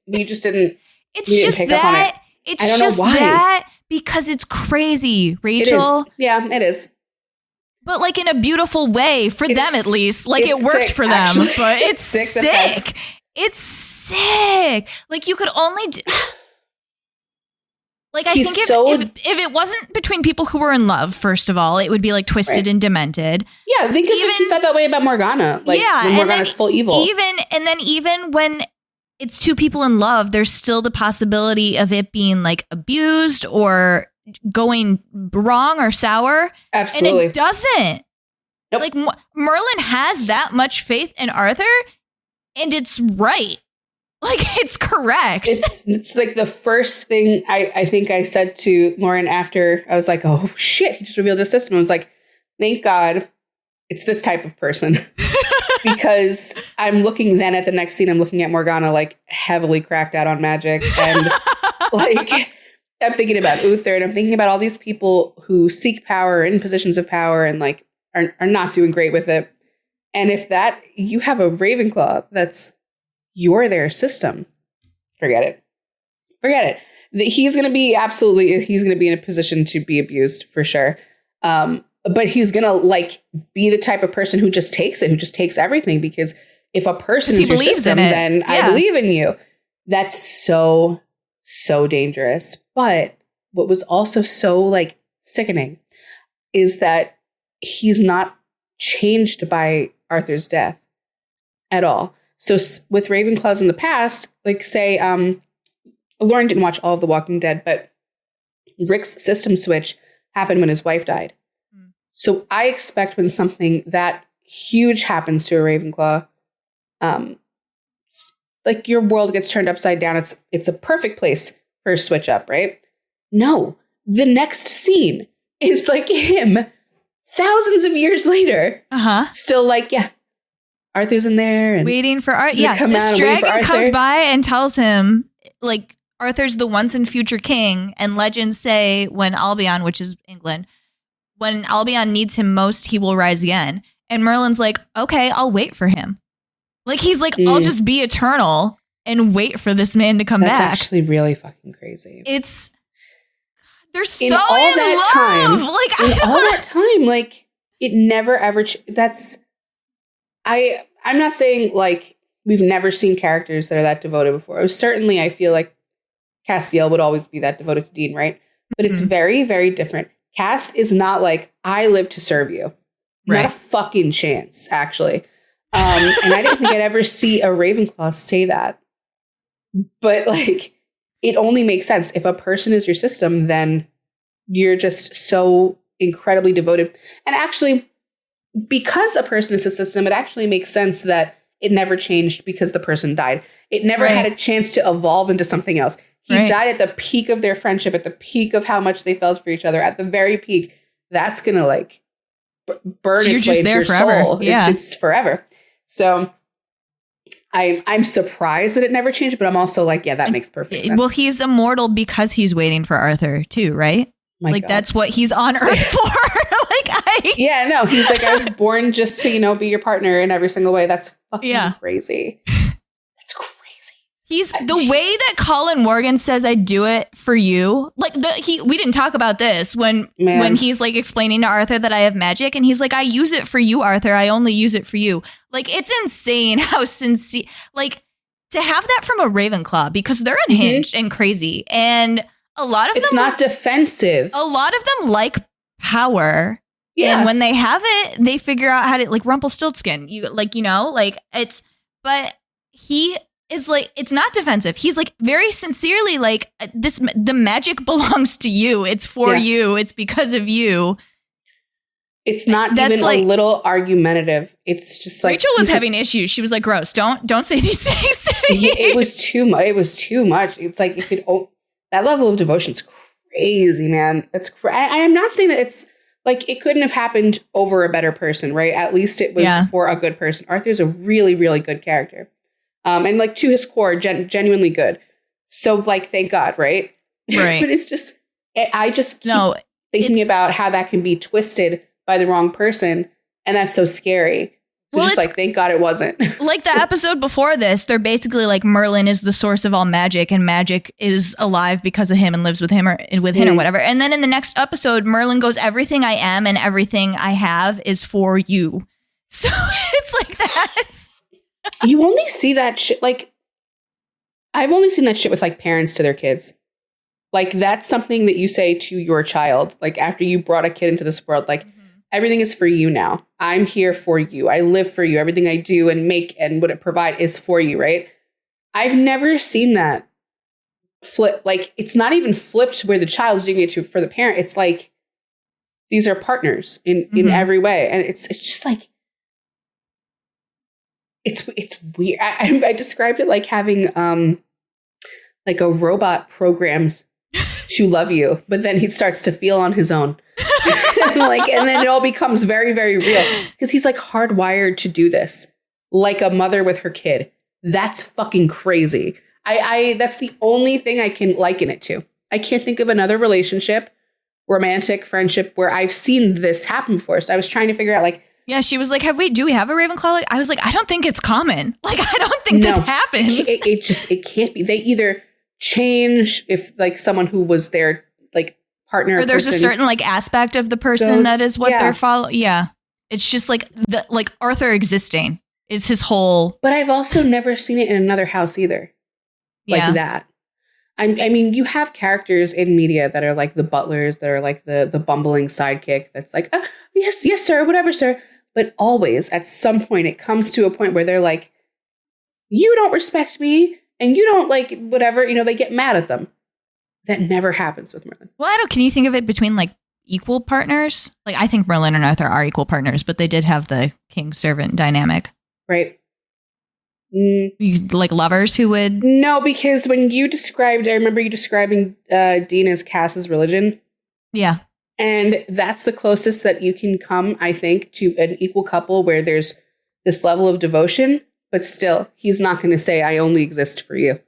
We just didn't. It's just pick that. Up on it. It's I don't just know why. That because it's crazy, Rachel. It is. Yeah, it is. But like in a beautiful way for them, at least. Like it worked sick, for them, actually. But it's sick. It's sick. Like you could only do. Like I think if it wasn't between people who were in love, first of all, it would be like twisted and demented. Yeah, think if you felt that way about Morgana. Like when Morgana's full evil. Even when it's two people in love, there's still the possibility of it being like abused or going wrong or sour. Absolutely. And it doesn't. Nope. Like Merlin has that much faith in Arthur and it's right. Like it's correct. It's like the first thing I think I said to Lauren after I was like, oh shit, he just revealed his system. I was like, thank God it's this type of person. Because I'm looking then at the next scene, I'm looking at Morgana like heavily cracked out on magic. And like I'm thinking about Uther and I'm thinking about all these people who seek power in positions of power and like are not doing great with it. And if that you have a Ravenclaw you're their system, forget it. He's going to be in a position to be abused for sure. But he's going to like be the type of person who just takes it, who just takes everything. Because if a person is your system, then I believe in you. That's so, so dangerous. But what was also so like sickening is that he's not changed by Arthur's death at all. So with Ravenclaws in the past, like say, Lauren didn't watch all of The Walking Dead, but Rick's system switch happened when his wife died. So I expect when something that huge happens to a Ravenclaw, like your world gets turned upside down. It's a perfect place for a switch up, right? No, the next scene is like him thousands of years later, still like, Arthur's in there. And waiting for Arthur. Yeah, this dragon comes by and tells him, like, Arthur's the once and future king. And legends say when Albion, which is England, when Albion needs him most, he will rise again. And Merlin's like, okay, I'll wait for him. Like, he's like, I'll just be eternal and wait for this man to come back. That's actually really fucking crazy. They're so in all that love. Time, like, it never ever. I'm not saying like we've never seen characters that are that devoted before. Certainly, I feel like Castiel would always be that devoted to Dean, right? But it's very, very different. Cass is not like, I live to serve you. Right. Not a fucking chance, actually. And I didn't think I'd ever see a Ravenclaw say that. But like, it only makes sense. If a person is your system, then you're just so incredibly devoted. And actually, because a person is a system, it actually makes sense that it never changed because the person died. It never had a chance to evolve into something else. He died at the peak of their friendship, at the peak of how much they felt for each other, at the very peak. That's going to like burn its way into your soul. Yeah. It's forever. So I'm surprised that it never changed, but I'm also like, yeah, that makes perfect sense. Well, he's immortal because he's waiting for Arthur too, right? God. That's what he's on Earth for. He's like, I was born just to, be your partner in every single way. That's fucking crazy. That's crazy. He's the way that Colin Morgan says, I do it for you. Like we didn't talk about this when he's like explaining to Arthur that I have magic and he's like, I use it for you, Arthur. I only use it for you. Like, it's insane how sincere, like to have that from a Ravenclaw because they're unhinged and crazy. And a lot of it's not defensive. A lot of them like power. Yeah. And when they have it, they figure out how to, like Rumpelstiltskin. But he is like, it's not defensive. He's like very sincerely like, the magic belongs to you. It's for you. It's because of you. It's not even like, a little argumentative. It's just like Rachel was having issues. She was like, gross. Don't say these things to me. It was too much. It was too much. It's like, that level of devotion is crazy, man. That's I am not saying that it's like it couldn't have happened over a better person, right? At least it was for a good person. Arthur's a really, really good character. And like to his core, genuinely good. So like, thank God, right? Right. But it's just, thinking about how that can be twisted by the wrong person. And that's so scary. So just like, thank God it wasn't. Like the episode before this, they're basically like Merlin is the source of all magic and magic is alive because of him and lives with him or with him or whatever. And then in the next episode, Merlin goes, everything I am and everything I have is for you. So it's like that. You only see that shit. Like, I've only seen that shit with like parents to their kids. Like, that's something that you say to your child. Like, after you brought a kid into this world, like, everything is for you now. I'm here for you. I live for you. Everything I do and make and what it provide is for you, right? I've never seen that flip. Like, it's not even flipped where the child's doing it for the parent. It's like, these are partners in every way. And it's just like, it's weird. I described it like having like a robot programmed to love you, but then he starts to feel on his own. And then it all becomes very, very real because he's like hardwired to do this, like a mother with her kid. That's fucking crazy. I that's the only thing I can liken it to. I can't think of another relationship, romantic friendship where I've seen this happen before. So I was trying to figure out like, yeah, she was like, do we have a Ravenclaw? I was like, I don't think it's common. Like, I don't think this happens. It can't be. They either change if like someone who was their like partner, or there's a certain like aspect of the person that is what they're following. Yeah, it's just like like Arthur existing is his whole. But I've also never seen it in another house either, like that. I mean, you have characters in media that are like the butlers, that are like the bumbling sidekick. That's like, yes, sir, whatever, sir. But always at some point it comes to a point where they're like, you don't respect me and you don't like whatever, they get mad at them. That never happens with Merlin. Well, can you think of it between like equal partners? Like, I think Merlin and Arthur are equal partners, but they did have the king servant dynamic. Right. Like lovers who would. No, because when you described, I remember you describing Dean as Cass's religion. Yeah. And that's the closest that you can come, I think, to an equal couple where there's this level of devotion, but still, he's not going to say, I only exist for you.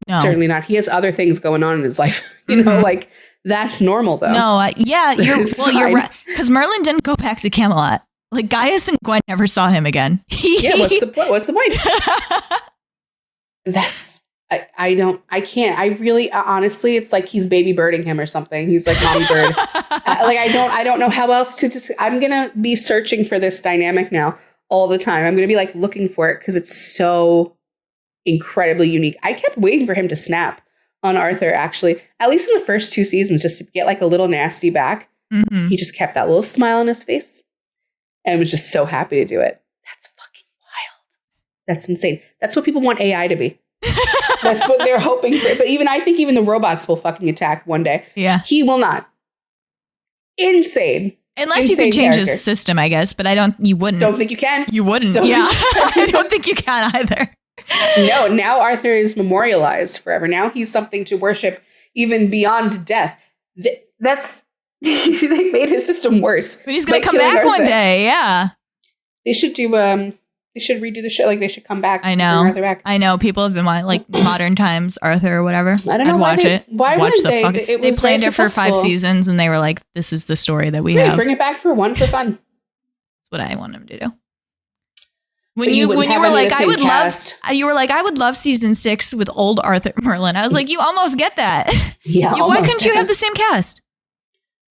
No. Certainly not. He has other things going on in his life. Like, that's normal, though. No, you're right. Because Merlin didn't go back to Camelot. Like, Gaius and Gwen never saw him again. Yeah, what's the point? What's the point? I can't. I really, honestly, it's like he's baby birding him or something. He's like mommy bird. I don't know how else to just, I'm going to be searching for this dynamic now all the time. I'm going to be like looking for it because it's so incredibly unique. I kept waiting for him to snap on Arthur, actually, at least in the first 2 seasons, just to get like a little nasty back. Mm-hmm. He just kept that little smile on his face and was just so happy to do it. That's fucking wild. That's insane. That's what people want AI to be. That's what they're hoping for. But I think even the robots will fucking attack one day. Yeah. He will not. Insane. Unless you could change his system, I guess. But you wouldn't. Don't think you can. You wouldn't. I don't think you can either. No, now Arthur is memorialized forever. Now he's something to worship even beyond death. That's they made his system worse. But he's going to come back Arthur one day. Yeah. They should do they should redo the show. Like, they should come back. I know. Bring Arthur back. I know. People have been like modern times Arthur or whatever. I don't know. Watch it. Why wouldn't they? They planned it for 5 seasons and they were like, this is the story that we have. Bring it back for one for fun. That's what I want them to do. When you were like, I would love season 6 with old Arthur Merlin. I was like, you almost get that. Yeah. Why couldn't you have the same cast?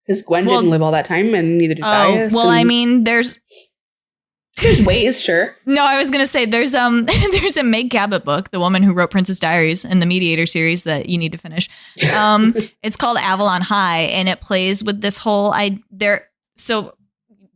Because Gwen didn't live all that time and neither did Gaius. Well, I mean, there's ways, sure. No, I was going to say there's a Meg Cabot book, the woman who wrote Princess Diaries and the Mediator series that you need to finish. It's called Avalon High, and it plays with this whole So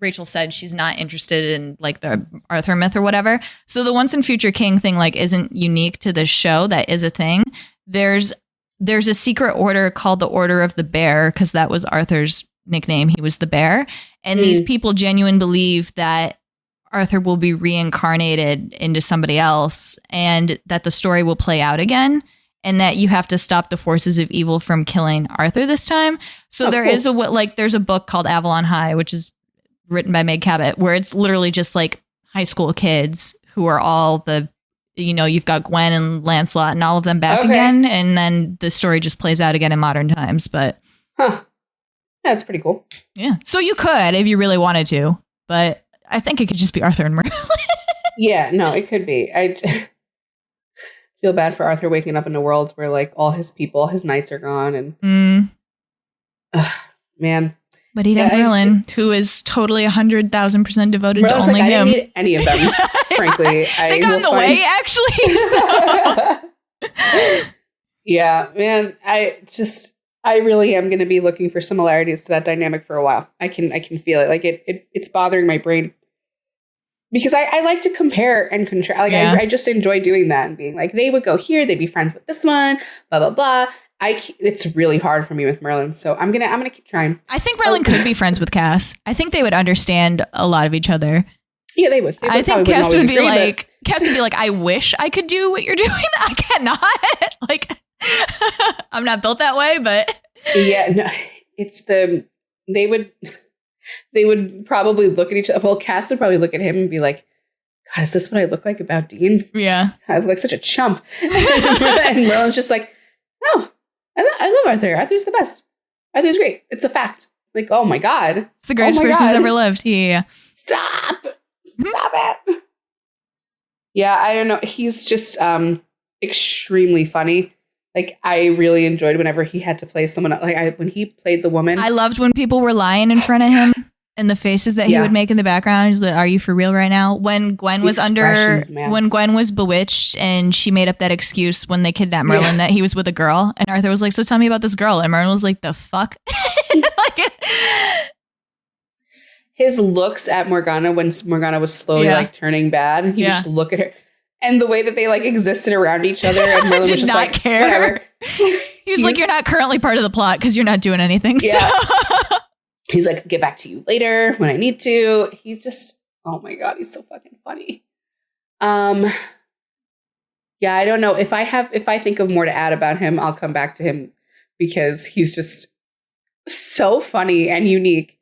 Rachel said she's not interested in like the Arthur myth or whatever. So the once and future king thing like isn't unique to this show. That is a thing. There's a secret order called the Order of the Bear because that was Arthur's nickname. He was the bear, and these people genuinely believe that Arthur will be reincarnated into somebody else and that the story will play out again and that you have to stop the forces of evil from killing Arthur this time. So there's a book called Avalon High, which is written by Meg Cabot, where it's literally just like high school kids who are all you've got Gwen and Lancelot and all of them back again. And then the story just plays out again in modern times. But I Yeah, it's pretty cool. Yeah. So you could if you really wanted to, but I think it could just be Arthur and Merlin. Yeah, no, it could be. I feel bad for Arthur waking up in a world where like all his people, his knights are gone, and man. But he'd have Merlin, who is totally 100,000% devoted Merlin's to only like, him. I didn't need any of them, frankly. They got in the way, actually. So. Yeah, man. I really am going to be looking for similarities to that dynamic for a while. I can feel it. Like it's bothering my brain because I like to compare and contrast. Like I just enjoy doing that and being like, they would go here, they'd be friends with this one, blah blah blah. It's really hard for me with Merlin, so I'm gonna keep trying. I think Merlin could be friends with Cass. I think they would understand a lot of each other. Yeah, they would. I think Cass would be like, I wish I could do what you're doing. I cannot. Like, I'm not built that way, but yeah, no, it's they would probably look at each other. Well, Cass would probably look at him and be like, God, is this what I look like about Dean? Yeah, I look like such a chump. And Merlin's just like, no. I love Arthur. Arthur's the best. Arthur's great. It's a fact. Like, oh my God. It's the greatest person who's ever lived. Yeah. Stop it. Yeah, I don't know. He's just extremely funny. Like, I really enjoyed whenever he had to play someone. Like, when he played the woman. I loved when people were lying in front of him and the faces that he would make in the background. He's like, are you for real right now? When Gwen was when Gwen was bewitched and she made up that excuse when they kidnapped Merlin that he was with a girl. And Arthur was like, so tell me about this girl. And Merlin was like, the fuck? His looks at Morgana when Morgana was slowly like turning bad. And he would just look at her. And the way that they like existed around each other. And Merlin was just like, care. Whatever. He was like, you're not currently part of the plot because you're not doing anything. Yeah. So. He's like, get back to you later when I need to. He's just, oh my God, he's so fucking funny. Yeah, I don't know. If I think of more to add about him, I'll come back to him because he's just so funny and unique.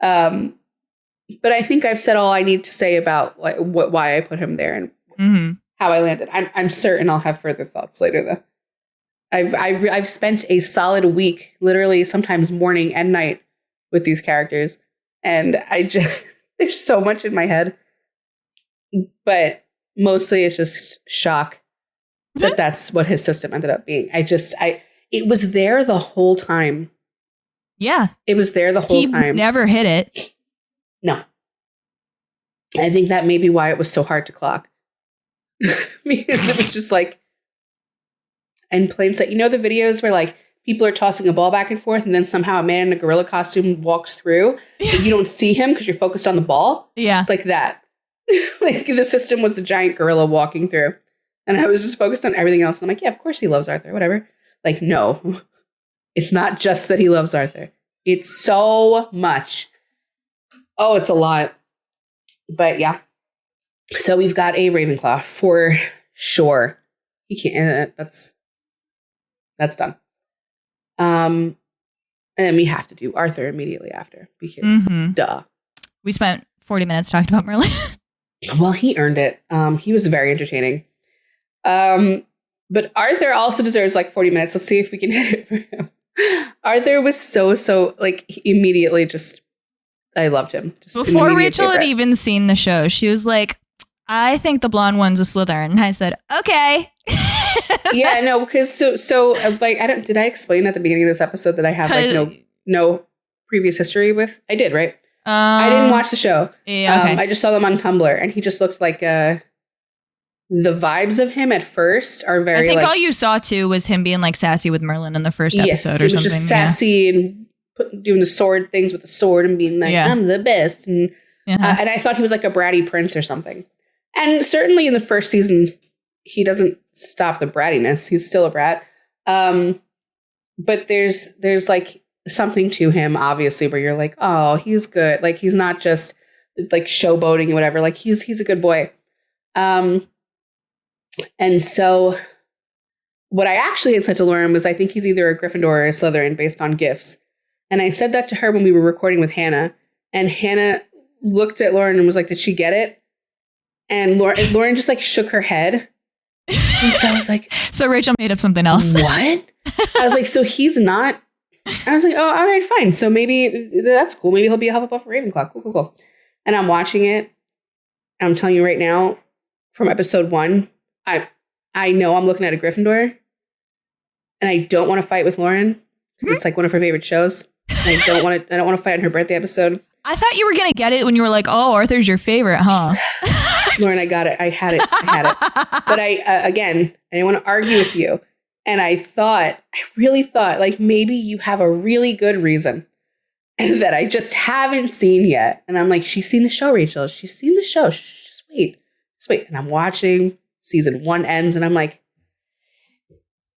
But I think I've said all I need to say about like why I put him there and how I landed. I'm certain I'll have further thoughts later though. I've spent a solid week, literally sometimes morning and night, with these characters, and there's so much in my head, but mostly it's just shock that that's what his system ended up being. It was there the whole time. Yeah, it was there the whole time. He never hit it. No, I think that may be why it was so hard to clock because it was just like in plain sight. You know the videos where like people are tossing a ball back and forth, and then somehow a man in a gorilla costume walks through, and you don't see him because you're focused on the ball. Yeah. It's like that. Like the system was the giant gorilla walking through, and I was just focused on everything else. And I'm like, yeah, of course he loves Arthur, whatever. Like, no, it's not just that he loves Arthur. It's so much. Oh, it's a lot. But yeah. So we've got a Ravenclaw for sure. He can't, that's done. And then we have to do Arthur immediately after because duh. We spent 40 minutes talking about Merlin. Well, he earned it. He was very entertaining. But Arthur also deserves like 40 minutes. Let's see if we can hit it for him. Arthur was so like immediately just, I loved him. Just before Rachel had even seen the show, she was like, I think the blonde one's a Slytherin. And I said, okay. Yeah, no, because so like did I explain at the beginning of this episode that I have like no previous history with? I did, right? I didn't watch the show. Yeah, okay. I just saw them on Tumblr, and he just looked like the vibes of him at first are very. I think all you saw too was him being like sassy with Merlin in the first episode or something. Yes, it was just sassy and doing the sword things with the sword and being like, I'm the best, and and I thought he was like a bratty prince or something. And certainly in the first season, he doesn't stop the brattiness. He's still a brat. But there's like something to him, obviously, where you're like, oh, he's good. Like, he's not just like showboating or whatever. Like, he's a good boy. And so what I actually had said to Lauren was I think he's either a Gryffindor or a Slytherin based on gifts. And I said that to her when we were recording with Hannah. And Hannah looked at Lauren and was like, did she get it? And Lauren just like shook her head. And so I was like, so Rachel made up something else. What? I was like, so he's not I was like, oh, all right, fine. So maybe that's cool. Maybe he'll be a Hufflepuff or Ravenclaw. Cool. And I'm watching it. And I'm telling you right now, from episode 1, I know I'm looking at a Gryffindor, and I don't want to fight with Lauren because it's like one of her favorite shows. And I don't want to fight on her birthday episode. I thought you were gonna get it when you were like, "Oh, Arthur's your favorite, huh?" Lauren, I got it. I had it. But I didn't want to argue with you. And I really thought, like, maybe you have a really good reason that I just haven't seen yet. And I'm like, she's seen the show, Rachel. She's seen the show. Just wait. And I'm watching. Season 1 ends, and I'm like,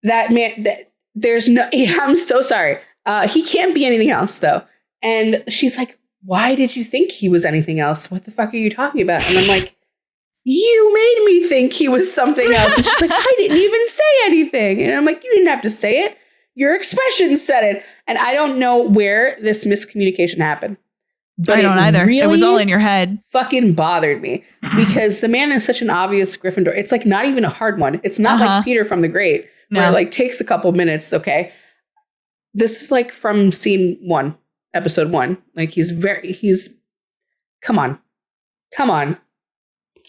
that man, there's no, I'm so sorry. He can't be anything else, though. And she's like, why did you think he was anything else? What the fuck are you talking about? And I'm like, you made me think he was something else. And she's like, I didn't even say anything. And I'm like, you didn't have to say it. Your expression said it. And I don't know where this miscommunication happened. But I don't either. Really it was all in your head. Fucking bothered me because the man is such an obvious Gryffindor. It's like not even a hard one. It's not like Peter from The Great, where it like takes a couple minutes. Okay. This is like from scene 1, episode 1. Like come on.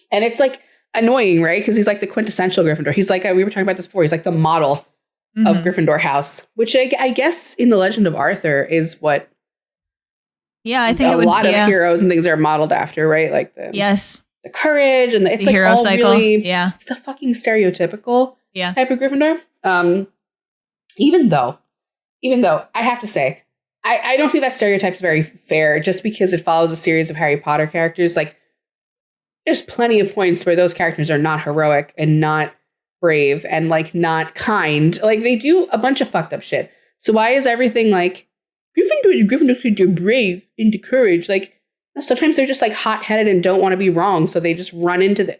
And it's like annoying, right? Because he's like the quintessential Gryffindor. He's like, we were talking about this before. He's like the model of Gryffindor house, which I guess in the Legend of Arthur is what. Yeah, I think a lot of heroes and things are modeled after, right? Like the courage and it's the like hero all cycle. Really, it's the fucking stereotypical type of Gryffindor. Even though I have to say, I don't think that stereotype is very fair. Just because it follows a series of Harry Potter characters, like there's plenty of points where those characters are not heroic and not brave and like not kind. Like they do a bunch of fucked up shit. So why is everything like? Gryffindors are brave into courage. Like sometimes they're just like hot-headed and don't want to be wrong, so they just run into the.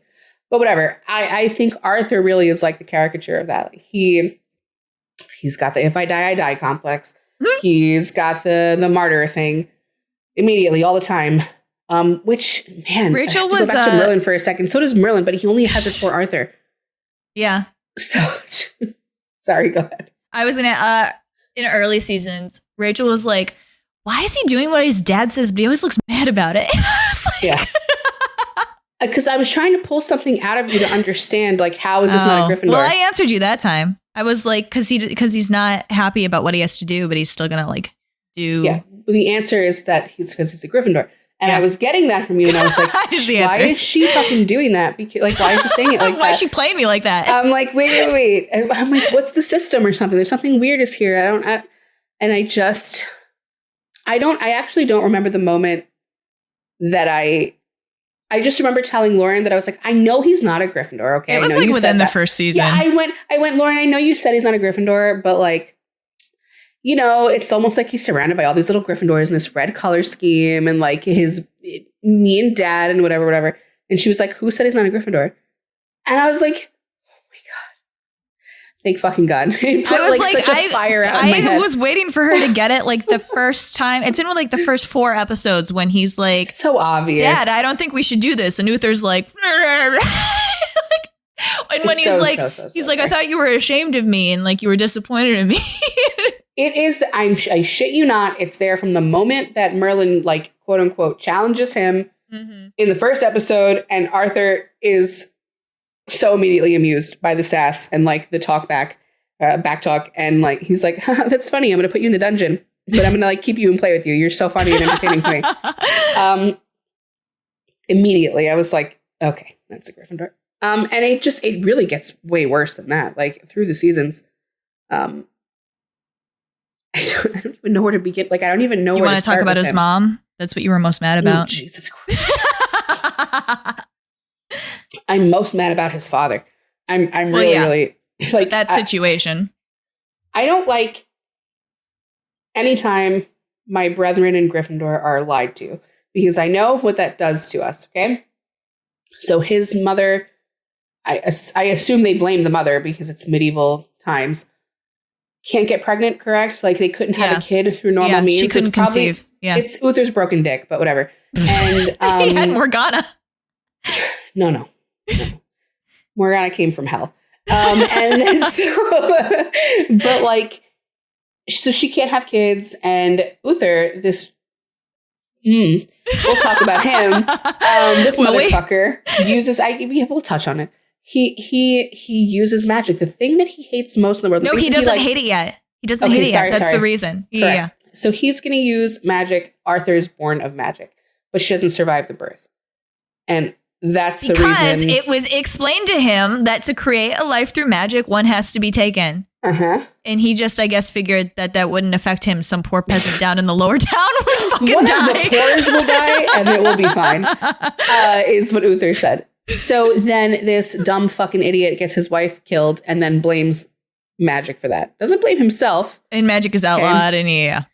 But whatever. I think Arthur really is like the caricature of that. Like he's got the "if I die, I die" complex. He's got the martyr thing immediately all the time. Which man, Rachel was go back to Merlin for a second. So does Merlin, but he only has it for Arthur. Yeah. So sorry. Go ahead. I was in early seasons, Rachel was like, why is he doing what his dad says, but he always looks mad about it? Yeah. Because I was trying to pull something out of you to understand, like, how is this not a Gryffindor? Well, I answered you that time. I was like, because he's not happy about what he has to do, but he's still going to, like, do. Yeah. Well, the answer is that because he's a Gryffindor. And I was getting that from you, and I was like, why is she fucking doing that? Because, like, why is she saying it like that? Why is she playing me like that? I'm like, wait. And I'm like, what's the system or something? There's something weird is here. I actually don't remember the moment that I just remember telling Lauren that I was like, I know he's not a Gryffindor, okay? It was like within the first season. Yeah, I went, Lauren, I know you said he's not a Gryffindor, but like, you know, it's almost like he's surrounded by all these little Gryffindors in this red color scheme and like me and dad and whatever. And she was like, who said he's not a Gryffindor? And I was like, oh my God. Thank fucking God. It put like such a fire out in my head. I was waiting for her to get it like the first time. It's in like the first 4 episodes when he's like, so obvious. Dad, I don't think we should do this. And Uther's like, and when he's like, I thought you were ashamed of me and like you were disappointed in me. It is, I shit you not, it's there from the moment that Merlin, like, quote unquote, challenges him in the first episode, and Arthur is so immediately amused by the sass and, like, the back talk, and, like, he's like, that's funny, I'm going to put you in the dungeon, but I'm going to, like, keep you and play with you. You're so funny and entertaining to me. Immediately, I was like, okay, that's a Gryffindor. And it really gets way worse than that, like, through the seasons. I don't even know where to begin. Like, I don't even know where to start. You want to talk about his mom? That's what you were most mad about. Oh, Jesus Christ. I'm most mad about his father. I'm really like that situation. I don't like anytime my brethren in Gryffindor are lied to, because I know what that does to us. Okay. So his mother, I assume they blame the mother because it's medieval times. Can't get pregnant, correct? Like they couldn't have a kid through normal means. She couldn't conceive. Yeah, it's Uther's broken dick, but whatever. And he had Morgana. No. Morgana came from hell. And so, but like so she can't have kids. And Uther, this, we'll talk about him. This motherfucker uses, we'll touch on it. He uses magic. The thing that he hates most in the world. No, he doesn't hate it yet. He doesn't hate it yet. That's the reason. Yeah. So he's going to use magic. Arthur's born of magic, but she doesn't survive the birth. And that's the reason. Because it was explained to him that to create a life through magic, one has to be taken. Uh-huh. And he just, I guess, figured that wouldn't affect him. Some poor peasant down in the lower town would fucking One die. One of the poors will die and it will be fine, is what Uther said. So then this dumb fucking idiot gets his wife killed and then blames magic for that. Doesn't blame himself. And magic is outlawed, and yeah.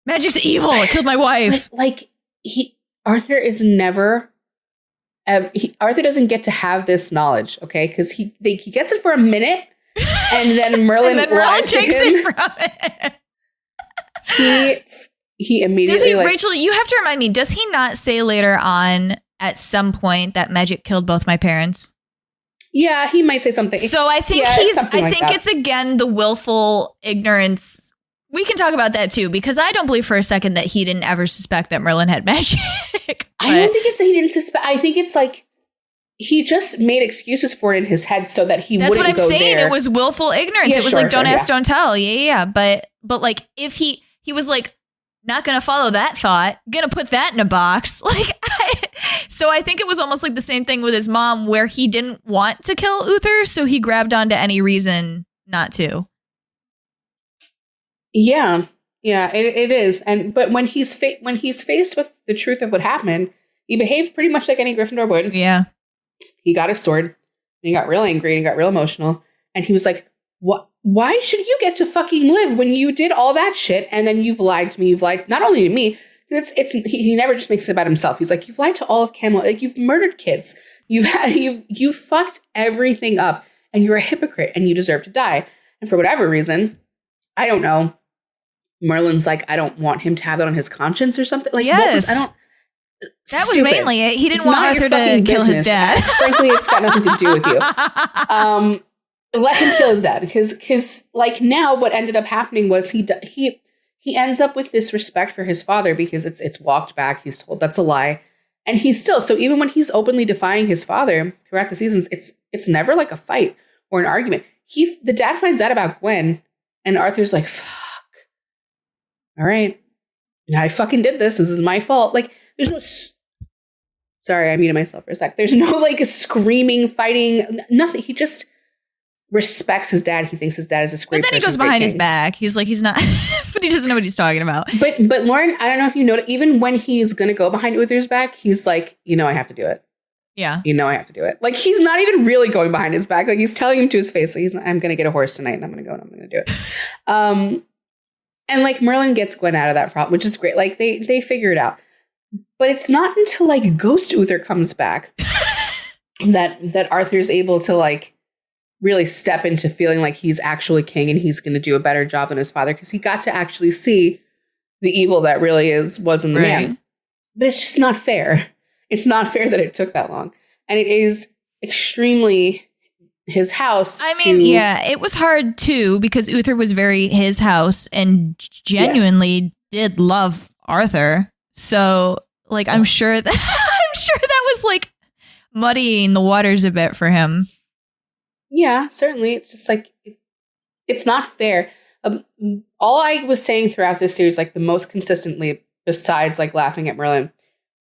Magic's evil. It killed my wife. Arthur is never... Arthur doesn't get to have this knowledge, okay? Because he gets it for a minute, and then Merlin lies to him. It from it. He immediately... Rachel, you have to remind me, does he not say later on at some point that magic killed both my parents? Yeah, he might say something. So I think it's again the willful ignorance. We can talk about that too, because I don't believe for a second that he didn't ever suspect that Merlin had magic. I don't think it's that he didn't suspect. I think it's like he just made excuses for it in his head so that he wouldn't go there. That's what I'm saying. It was willful ignorance. Yeah, it was like, don't ask, don't tell. Yeah. But like if he was like, not going to follow that thought, going to put that in a box. So I think it was almost like the same thing with his mom where he didn't want to kill Uther. So he grabbed onto any reason not to. Yeah, it is. But when he's faced with the truth of what happened, he behaved pretty much like any Gryffindor would. Yeah. He got his sword, and he got real angry, and he got real emotional, and he was like, "What? Why should you get to fucking live when you did all that shit, and then you've lied to me? You've lied not only to me. He never just makes it about himself. He's like, you've lied to all of Camelot. Like, you've murdered kids. You fucked everything up, and you're a hypocrite, and you deserve to die. And for whatever reason, I don't know. Merlin's like, I don't want him to have that on his conscience or something. Like, yes. That was mainly it. He didn't want Arthur to kill his dad. Frankly, it's got nothing to do with you. Let him kill his dad, because like now what ended up happening was he ends up with this respect for his father because it's walked back. He's told that's a lie, and he's still so even when he's openly defying his father throughout the seasons, it's never like a fight or an argument. The dad finds out about Gwen, and Arthur's like, fuck. All right, I fucking did this. This is my fault. Like, there's no. Sorry, I muted myself for a sec. There's no like screaming, fighting, nothing. He just respects his dad. He thinks his dad is a great person. But then he goes behind his back. He's like, he's not, but he doesn't know what he's talking about. But Lauren, I don't know if you know, even when he's going to go behind Uther's back, he's like, I have to do it. Yeah. I have to do it. Like, he's not even really going behind his back. Like, he's telling him to his face, like, I'm going to get a horse tonight and I'm going to go and I'm going to do it. And like Merlin gets Gwen out of that problem, which is great. Like they figure it out. But it's not until like Ghost Uther comes back that Arthur's able to like really step into feeling like he's actually king and he's going to do a better job than his father, because he got to actually see the evil that really was in the man. But it's just not fair. It's not fair that it took that long. And it is extremely his house. I mean, it was hard too, because Uther was very his house and genuinely did love Arthur. So like, I'm sure that was like muddying the waters a bit for him. Yeah, certainly. It's just like, it's not fair. All I was saying throughout this series, like the most consistently, besides like laughing at Merlin,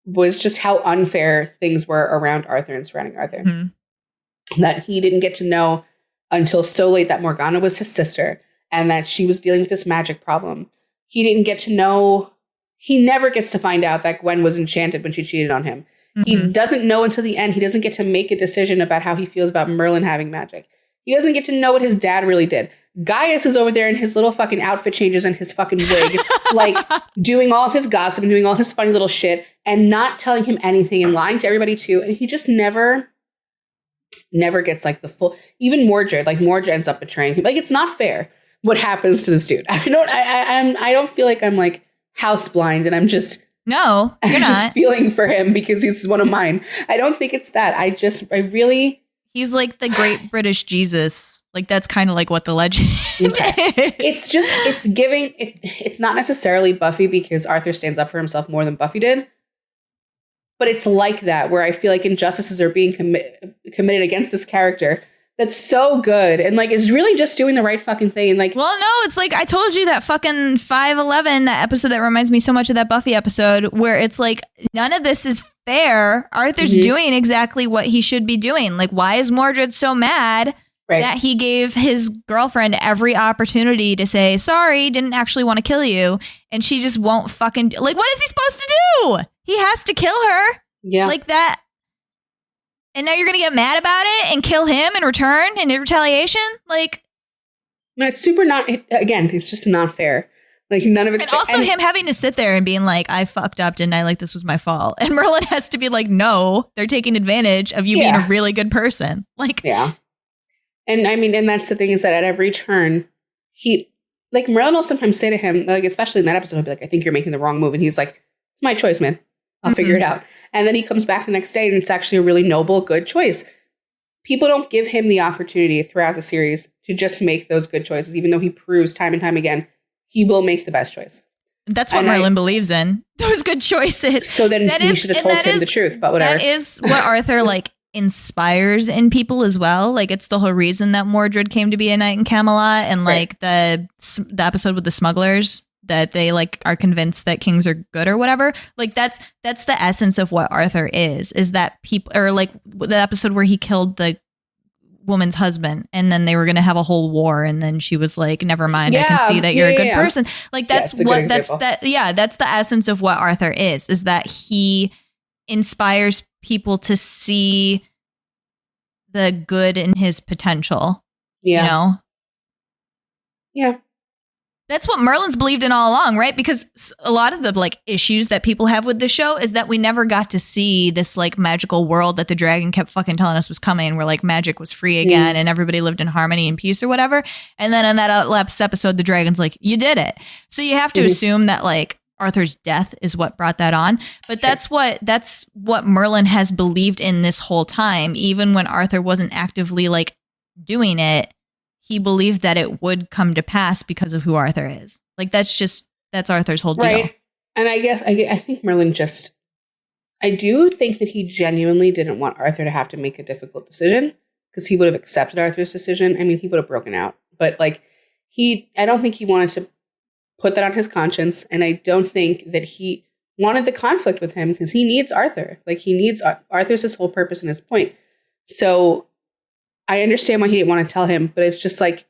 was just how unfair things were around Arthur and surrounding Arthur. Mm-hmm. That he didn't get to know until so late that Morgana was his sister and that she was dealing with this magic problem. He didn't get to know, he never gets to find out that Gwen was enchanted when she cheated on him. Mm-hmm. He doesn't know until the end. He doesn't get to make a decision about how he feels about Merlin having magic. He doesn't get to know what his dad really did. Gaius is over there in his little fucking outfit changes and his fucking wig, like doing all of his gossip and doing all his funny little shit and not telling him anything and lying to everybody too. And he just never gets like the full, even Mordred ends up betraying him. Like, it's not fair what happens to this dude. I don't feel like I'm like house blind and I'm just, no, you're not just feeling for him because he's one of mine. I don't think it's that. He's like the great British Jesus. Like that's kind of like what the legend Okay. is. It's not necessarily Buffy because Arthur stands up for himself more than Buffy did. But it's like that where I feel like injustices are being committed against this character that's so good and like is really just doing the right fucking thing. And like, well, no, it's like I told you that fucking 511, that episode that reminds me so much of that Buffy episode where it's like none of this is fair. Arthur's doing exactly what he should be doing. Like, why is Mordred so mad that he gave his girlfriend every opportunity to say, sorry, didn't actually want to kill you. And she just won't fucking like, what is he supposed to do? He has to kill her. Yeah. Like that. And now you're going to get mad about it and kill him in return in retaliation? Like, no, it's super not, again, it's just not fair. Like none of it's and also him having to sit there and being like, I fucked up, didn't I? Like this was my fault. And Merlin has to be like, no, they're taking advantage of you being a really good person. Like, yeah. And I mean, and that's the thing is that at every turn, Merlin will sometimes say to him, like, especially in that episode, he'll be like, I think you're making the wrong move. And he's like, it's my choice, man. I'll figure it out. And then he comes back the next day and it's actually a really noble, good choice. People don't give him the opportunity throughout the series to just make those good choices, even though he proves time and time again, he will make the best choice. That's what Merlin believes in. Those good choices. So then he should have told him the truth, but whatever. That is what Arthur like inspires in people as well. Like it's the whole reason that Mordred came to be a knight in Camelot and like the episode with the smugglers that they like are convinced that kings are good or whatever. Like that's the essence of what Arthur is that people or like the episode where he killed the woman's husband and then they were going to have a whole war and then she was like, never mind, I can see that you're a good person. Like that's that's the essence of what Arthur is that he inspires people to see the good in his potential. You know? Yeah. That's what Merlin's believed in all along, right? Because a lot of the like issues that people have with the show is that we never got to see this like magical world that the dragon kept fucking telling us was coming, where like magic was free again and everybody lived in harmony and peace or whatever. And then in that last episode, the dragon's like, you did it. So you have to assume that like Arthur's death is what brought that on. But that's what Merlin has believed in this whole time, even when Arthur wasn't actively like doing it. He believed that it would come to pass because of who Arthur is. Like, that's Arthur's whole deal. Right. And I guess, I think Merlin I do think that he genuinely didn't want Arthur to have to make a difficult decision because he would have accepted Arthur's decision. I mean, he would have broken out. But like, I don't think he wanted to put that on his conscience. And I don't think that he wanted the conflict with him because he needs Arthur. Like, he needs Arthur's his whole purpose and his point. So I understand why he didn't want to tell him, but it's just like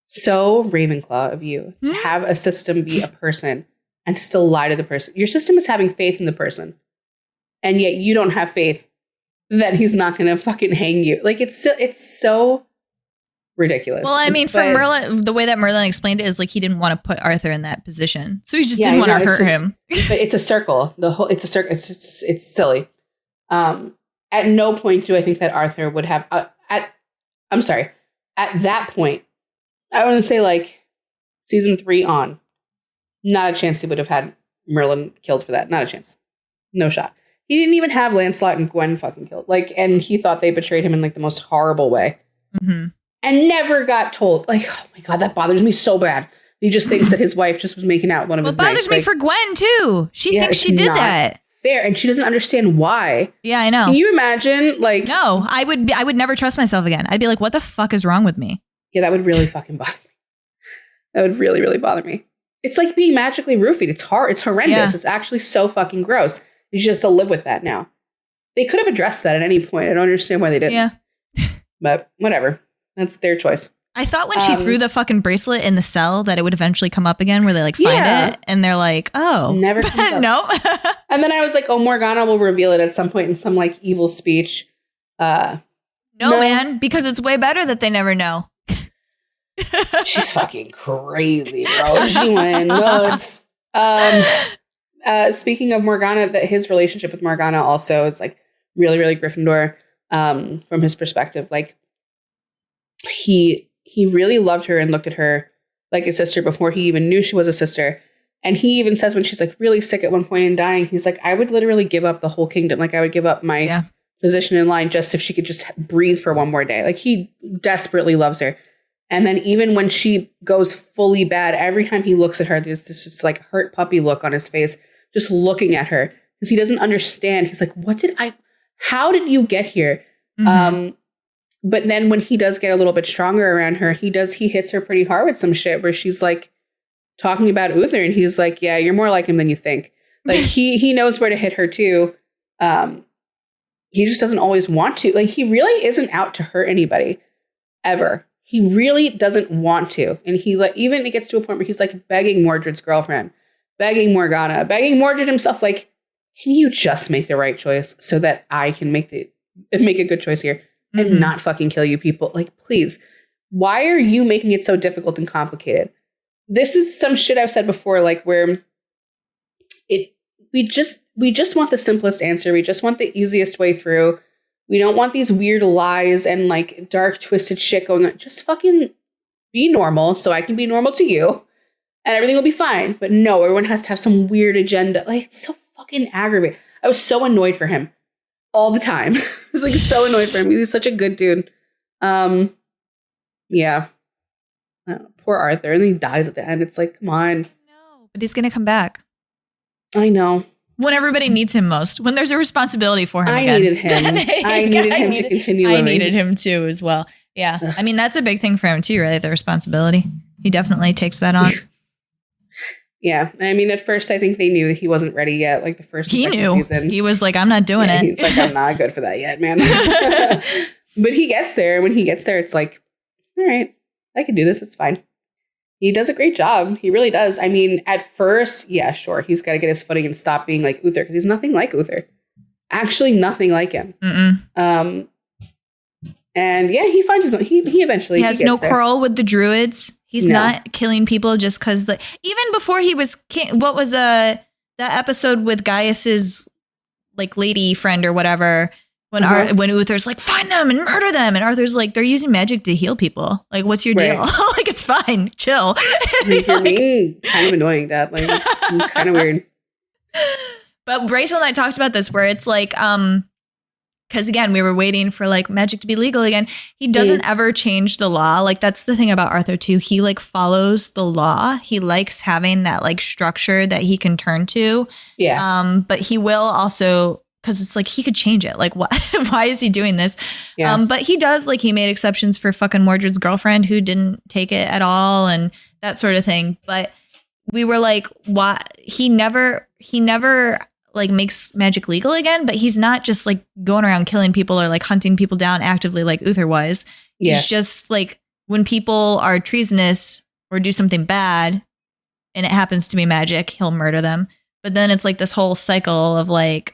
so Ravenclaw of you to have a system be a person and to still lie to the person. Your system is having faith in the person, and yet you don't have faith that he's not going to fucking hang you. Like it's so ridiculous. Well, I mean, from Merlin, the way that Merlin explained it is like he didn't want to put Arthur in that position, so he just didn't want to hurt him. But it's a circle. It's a circle. It's silly. At no point do I think that Arthur would have I'm sorry. At that point, I want to say like season 3 on, not a chance he would have had Merlin killed for that. Not a chance. No shot. He didn't even have Lancelot and Gwen fucking killed. Like, and he thought they betrayed him in like the most horrible way. And never got told. Like, oh my God, that bothers me so bad. He just thinks that his wife just was making out one of his knights. It bothers me for Gwen too. She thinks she did that. Fair, and she doesn't understand why. Yeah, I know. Can you imagine? Like, no, I would never trust myself again. I'd be like, what the fuck is wrong with me? Yeah, that would really fucking bother me. That would really, really bother me. It's like being magically roofied. It's hard. It's horrendous. Yeah. It's actually so fucking gross. You just have to live with that now. They could have addressed that at any point. I don't understand why they didn't. Yeah. But whatever. That's their choice. I thought when she threw the fucking bracelet in the cell that it would eventually come up again where they like find it and they're like, oh. Never comes up. No. And then I was like, oh, Morgana will reveal it at some point in some like evil speech. No, man, because it's way better that they never know. She's fucking crazy, bro. She went nuts. Speaking of Morgana, that his relationship with Morgana also is like really, really Gryffindor from his perspective. Like he really loved her and looked at her like a sister before he even knew she was a sister. And he even says when she's like really sick at one point and dying, he's like, I would literally give up the whole kingdom. Like I would give up my position in line just if she could just breathe for one more day. Like, he desperately loves her. And then even when she goes fully bad, every time he looks at her, there's this just like hurt puppy look on his face, just looking at her because he doesn't understand. He's like, how did you get here? Mm-hmm. But then when he does get a little bit stronger around her, he hits her pretty hard with some shit where she's like talking about Uther, and he's like, yeah, you're more like him than you think. Like, he knows where to hit her too. He just doesn't always want to. Like, he really isn't out to hurt anybody ever. He really doesn't want to. And he even it gets to a point where he's like begging Mordred's girlfriend, begging Morgana, begging Mordred himself, like, can you just make the right choice so that I can make a good choice here and not fucking kill you people? Like, please, why are you making it so difficult and complicated? This is some shit I've said before, like, where we just want the simplest answer. We just want the easiest way through. We don't want these weird lies and like dark, twisted shit going on. Just fucking be normal so I can be normal to you and everything will be fine. But no, everyone has to have some weird agenda. Like, it's so fucking aggravating. I was so annoyed for him all the time. I was like so annoyed for him. He's such a good dude. Yeah. Poor Arthur. And then he dies at the end. It's like, come on. No, but he's going to come back. I know. When everybody needs him most. When there's a responsibility for him again. I needed him to continue living. I needed him too as well. Yeah. Ugh. I mean, that's a big thing for him too, right? The responsibility. He definitely takes that on. Yeah. I mean, at first, I think they knew that he wasn't ready yet. Like the first and second season. He was like, I'm not doing it. He's like, I'm not good for that yet, man. But he gets there. When he gets there, it's like, all right, I can do this. It's fine. He does a great job. He really does. I mean, at first, yeah, sure. He's got to get his footing and stop being like Uther because he's nothing like Uther. Actually, nothing like him. And yeah, he finds his own. He eventually he has no quarrel with the druids. He's not killing people just because even before he was king. What was that episode with Gaius's like lady friend or whatever? When when Uther's like, find them and murder them, and Arthur's like, they're using magic to heal people. Like, what's your deal? Like, it's fine, chill. Like, you're being kind of annoying, Dad. Like, it's kind of weird. But Rachel and I talked about this, where it's like, because again, we were waiting for like magic to be legal again. He doesn't ever change the law. Like, that's the thing about Arthur too. He like follows the law. He likes having that like structure that he can turn to. Yeah. But he will also. Because it's like he could change it. Like, why is he doing this? Yeah. But he does, like, he made exceptions for fucking Mordred's girlfriend who didn't take it at all and that sort of thing. But we were like, why? He never like makes magic legal again. But he's not just like going around killing people or like hunting people down actively like Uther was. Yeah. He's just like when people are treasonous or do something bad and it happens to be magic, he'll murder them. But then it's like this whole cycle of like,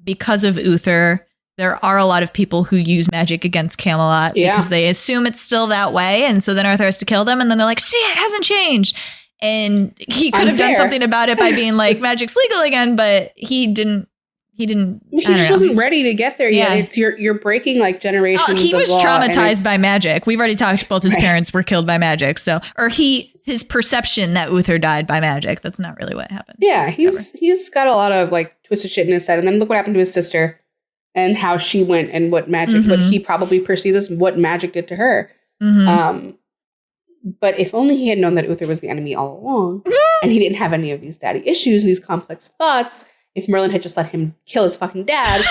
because of Uther, there are a lot of people who use magic against Camelot because they assume it's still that way. And so then Arthur has to kill them. And then they're like, see, it hasn't changed. And he could have done something about it by being like, magic's legal again. But he didn't. He just wasn't ready to get there yet. It's you're breaking like generations. He was traumatized by magic. We've already talked. Both his parents were killed by magic. So, or his perception that Uther died by magic. That's not really what happened. Yeah, he's got a lot of like twisted shit in his head. And then look what happened to his sister and how she went and what he probably perceives as what magic did to her. But if only he had known that Uther was the enemy all along and he didn't have any of these daddy issues and these complex thoughts. If Merlin had just let him kill his fucking dad,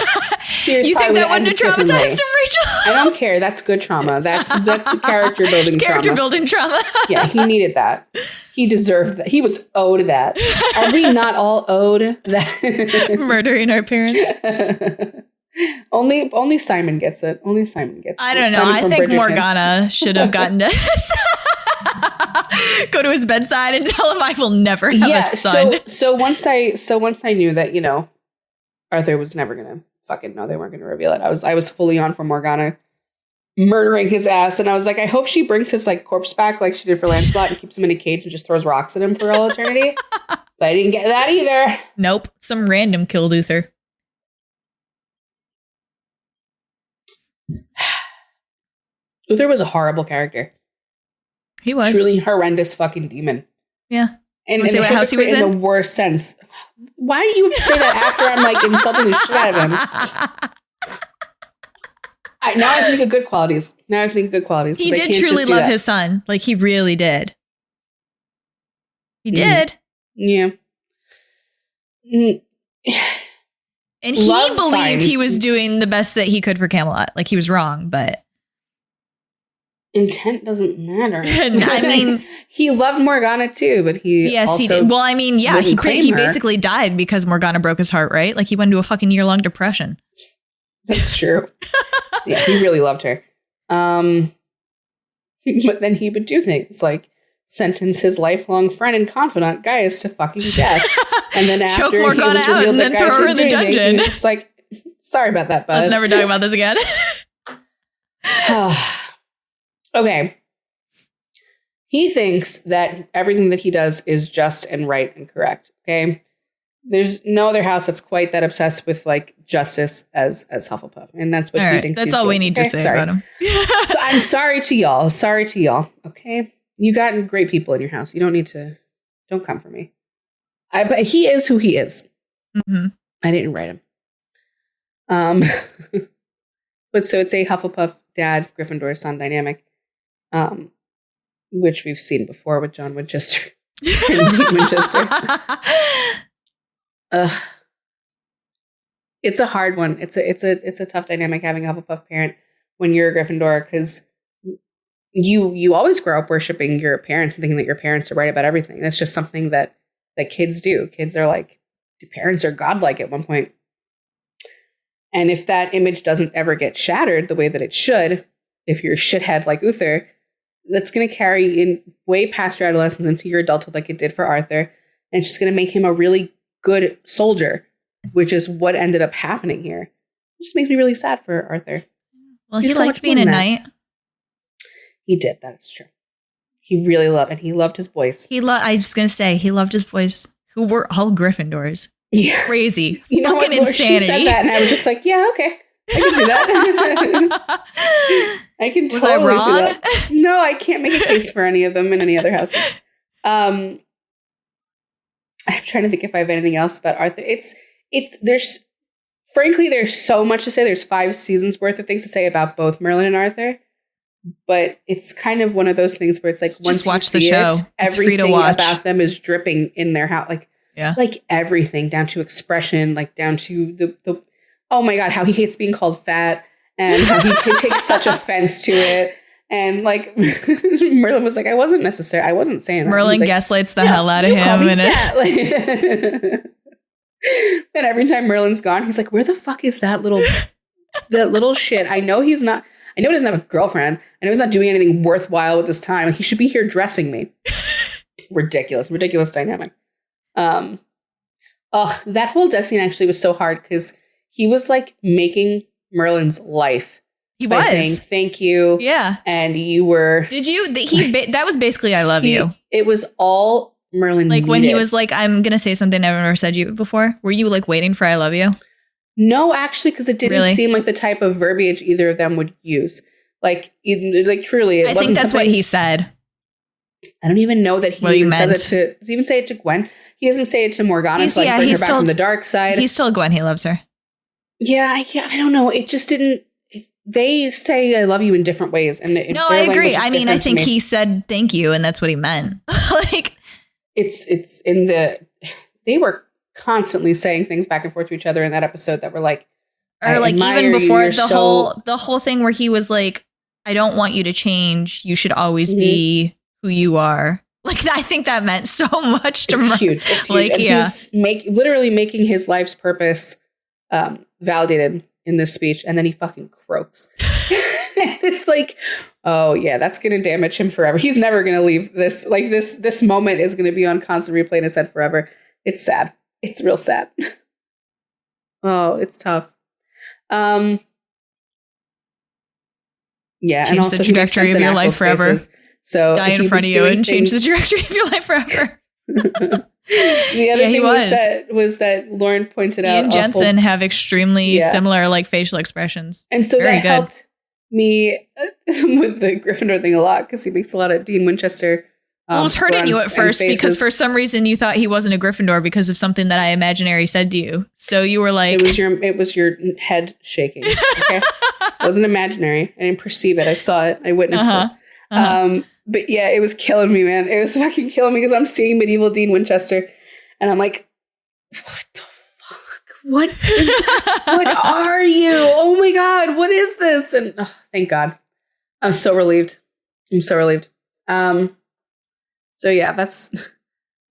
Sirius you think that wouldn't have traumatized him, Rachel? I don't care. That's good trauma. That's a character building trauma. Character building trauma. Yeah, he needed that. He deserved that. He was owed that. Are we not all owed that? Murdering our parents. Only Simon gets it. Only Simon gets it. I don't know. I think Morgana should have gotten to go to his bedside and tell him I will never have a son. So once I knew that, you know, Arthur was never gonna fucking no, they weren't gonna reveal it. I was fully on for Morgana murdering his ass, and I was like, I hope she brings his like corpse back like she did for Lancelot and keeps him in a cage and just throws rocks at him for all eternity. But I didn't get that either. Nope. Some random killed Uther. Uther was a horrible character. He was. Truly horrendous fucking demon. Yeah. And what house he was in? The worst sense. Why do you say that after I'm like insulting the shit out of him? Now I think of good qualities. He did truly love his son. Like, he really did. He did. Yeah. And he believed he was doing the best that he could for Camelot. Like, he was wrong, but intent doesn't matter. I mean, he loved Morgana too, but he did. Well, I mean, yeah, he basically died because Morgana broke his heart, right? Like, he went into a fucking year-long depression. That's true. Yeah, he really loved her. But then he would do things like sentence his lifelong friend and confidant Gaius to fucking death, and then after choke Morgana out and then throw her in the dungeon. He was just like, sorry about that, bud. Let's never talk about this again. Okay. He thinks that everything that he does is just and right and correct. Okay. There's no other house that's quite that obsessed with like justice as Hufflepuff. And that's what he thinks. That's all we need to say about him. So I'm sorry to y'all. Okay. You got great people in your house. You don't come for me. But he is who he is. Mm-hmm. I didn't write him. But so it's a Hufflepuff dad, Gryffindor son dynamic. Which we've seen before with John Winchester and Dean Winchester. It's a hard one. It's a tough dynamic having a Hufflepuff parent when you're a Gryffindor, because you always grow up worshiping your parents and thinking that your parents are right about everything. That's just something that kids do. Kids are like, your parents are godlike at one point. And if that image doesn't ever get shattered the way that it should, if you're a shithead like Uther, that's going to carry in way past your adolescence into your adulthood like it did for Arthur. And it's just going to make him a really good soldier, which is what ended up happening here. It just makes me really sad for Arthur. Well, he liked being a knight. He did. That is true. He really loved, and he loved his boys. I was just going to say, he loved his boys, who were all Gryffindors. Yeah. Crazy. You know fucking what, insanity. She said that, and I was just like, yeah, okay. I can do that. I can totally was I wrong? see that. No, I can't make a case for any of them in any other house. I'm trying to think if I have anything else about Arthur. There's so much to say. There's 5 seasons worth of things to say about both Merlin and Arthur. But it's kind of one of those things where it's like, once just watch you see the show. everything about them is dripping in their house. Like, yeah. Like everything, down to expression, like down to the oh my God, how he hates being called fat, and how he takes such offense to it. And like Merlin was like, I wasn't saying that. Merlin like, gaslights the hell out of him. And then every time Merlin's gone, he's like, where the fuck is that little shit? I know he doesn't have a girlfriend. I know he's not doing anything worthwhile with his time. He should be here dressing me. Ridiculous dynamic. That whole death scene actually was so hard because he was like making Merlin's life. He by was saying thank you. Yeah. And you were. Did you? That was basically I love you. It was all Merlin like needed. when he was like, I'm going to say something I've never said to you before. Were you like waiting for I love you? No, actually, because it didn't seem like the type of verbiage either of them would use. Like truly, it wasn't. I think that's what he said. I don't even know that he even says it to. Does he even say it to Gwen? He doesn't say it to Morgana to like bring her back from the dark side. He's told Gwen he loves her. Yeah, I don't know. It just didn't. They say I love you in different ways, and no, I agree. I mean, I think he said thank you, and that's what he meant. Like it's in the. They were constantly saying things back and forth to each other in that episode that were like, or like even before the whole thing where he was like, I don't want you to change. You should always be who you are. Like, I think that meant so much to It's huge. It's huge. Like, and yeah. He's literally making his life's purpose validated in this speech, and then he fucking croaks. It's like, oh yeah, that's going to damage him forever. He's never going to leave this. Like this moment is going to be on constant replay in his head forever. It's sad. It's real sad. Oh, it's tough. Yeah, change and also the trajectory of your life forever. So die in front of you and change the trajectory of your life forever. The other thing was that Lauren pointed out. He and Jensen have extremely similar like facial expressions. And so that helped me with the Gryffindor thing a lot because he makes a lot of Dean Winchester. Well, it was hurting you at first because for some reason you thought he wasn't a Gryffindor because of something that I imaginary said to you. So you were like, it was your head shaking. Okay, wasn't imaginary. I didn't perceive it. I saw it. I witnessed it. But yeah, it was killing me, man. It was fucking killing me because I'm seeing medieval Dean Winchester and I'm like, what the fuck? What are you? Oh my God, what is this? And thank God. I'm so relieved. So yeah,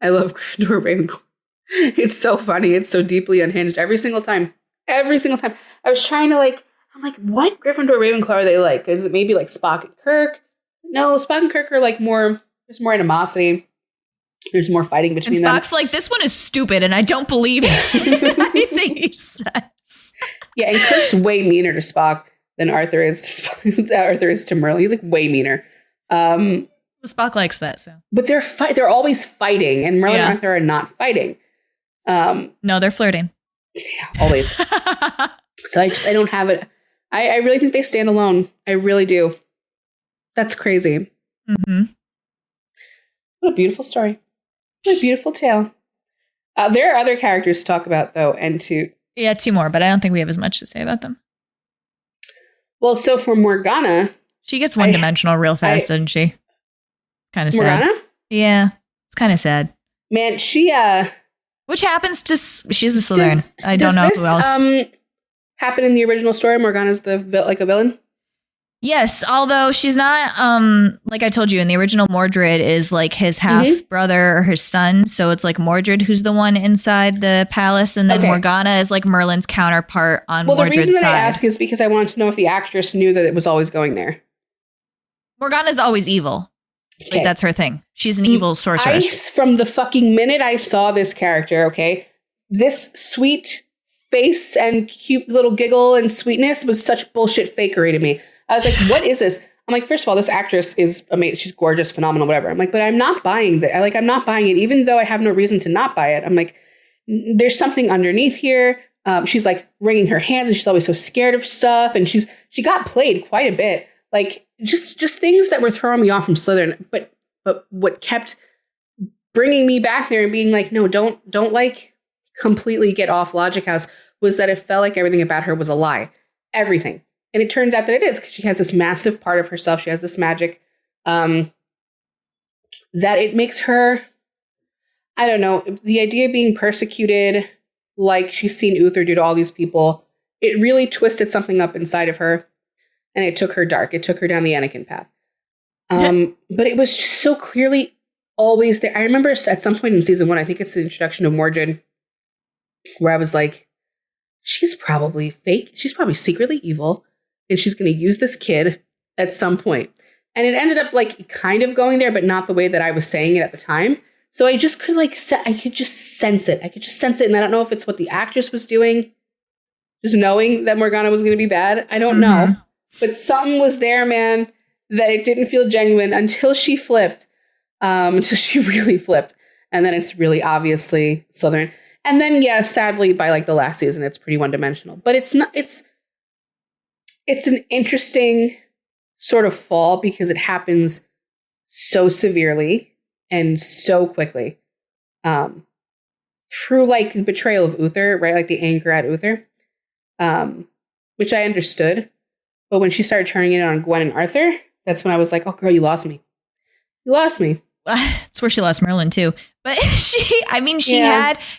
I love Gryffindor Ravenclaw. It's so funny. It's so deeply unhinged every single time. Every single time. I was trying to I'm like, what Gryffindor Ravenclaw are they like? Is it maybe like Spock and Kirk? No, Spock and Kirk are like there's more animosity. There's more fighting between them. Spock's like, this one is stupid and I don't believe anything he says. Yeah, and Kirk's way meaner to Spock than Arthur is to Merlin. He's like way meaner. Spock likes that, so. But they're always fighting, and Merlin and Arthur are not fighting. No, they're flirting. Yeah, always. So I don't have it. I really think they stand alone. I really do. That's crazy. Mm-hmm. What a beautiful story. What a beautiful tale. There are other characters to talk about, though, and to... Yeah, 2 more, but I don't think we have as much to say about them. Well, so for Morgana... She gets one-dimensional real fast, doesn't she? Kind of sad. Morgana? Yeah, it's kind of sad. Man, she... Which happens to... She's a Slytherin. I don't know who else. Happen in the original story? Morgana's a villain? Yes, although she's not, like I told you, in the original Mordred is like his half-brother or his son. So it's like Mordred who's the one inside the palace. And then Morgana is like Merlin's counterpart on Mordred's side. Well, the reason that I ask is because I wanted to know if the actress knew that it was always going there. Morgana's always evil. Okay. Like, that's her thing. She's an evil sorceress. From the fucking minute I saw this character, this sweet face and cute little giggle and sweetness was such bullshit fakery to me. I was like, what is this? I'm like, first of all, this actress is amazing. She's gorgeous, phenomenal, whatever. I'm like, but I'm not buying that. I'm not buying it, even though I have no reason to not buy it. I'm like, there's something underneath here. She's like wringing her hands and she's always so scared of stuff. And she got played quite a bit. Like just things that were throwing me off from Slytherin. But what kept bringing me back there and being like, no, don't like completely get off Logic House was that it felt like everything about her was a lie. Everything. And it turns out that it is, because she has this massive part of herself. She has this magic that it makes her, I don't know, the idea of being persecuted like she's seen Uther do to all these people, it really twisted something up inside of her. And it took her dark. It took her down the Anakin path. But it was just so clearly always there. I remember at some point in season 1, I think it's the introduction of Mordred, where I was like, she's probably fake. She's probably secretly evil. And she's going to use this kid at some point. And it ended up like kind of going there, but not the way that I was saying it at the time. So I just could I could just sense it. And I don't know if it's what the actress was doing, just knowing that Morgana was going to be bad. I don't know. But something was there, man, that it didn't feel genuine until she flipped. Until she really flipped. And then it's really obviously Slytherin. And then, yeah, sadly, by like the last season, it's pretty one-dimensional. But it's not, it's an interesting sort of fall because it happens so severely and so quickly. Through like the betrayal of Uther, right? Like the anger at Uther, which I understood. But when she started turning it on Gwen and Arthur, that's when I was like, oh, girl, you lost me. You lost me. That's where she lost Merlin too. But she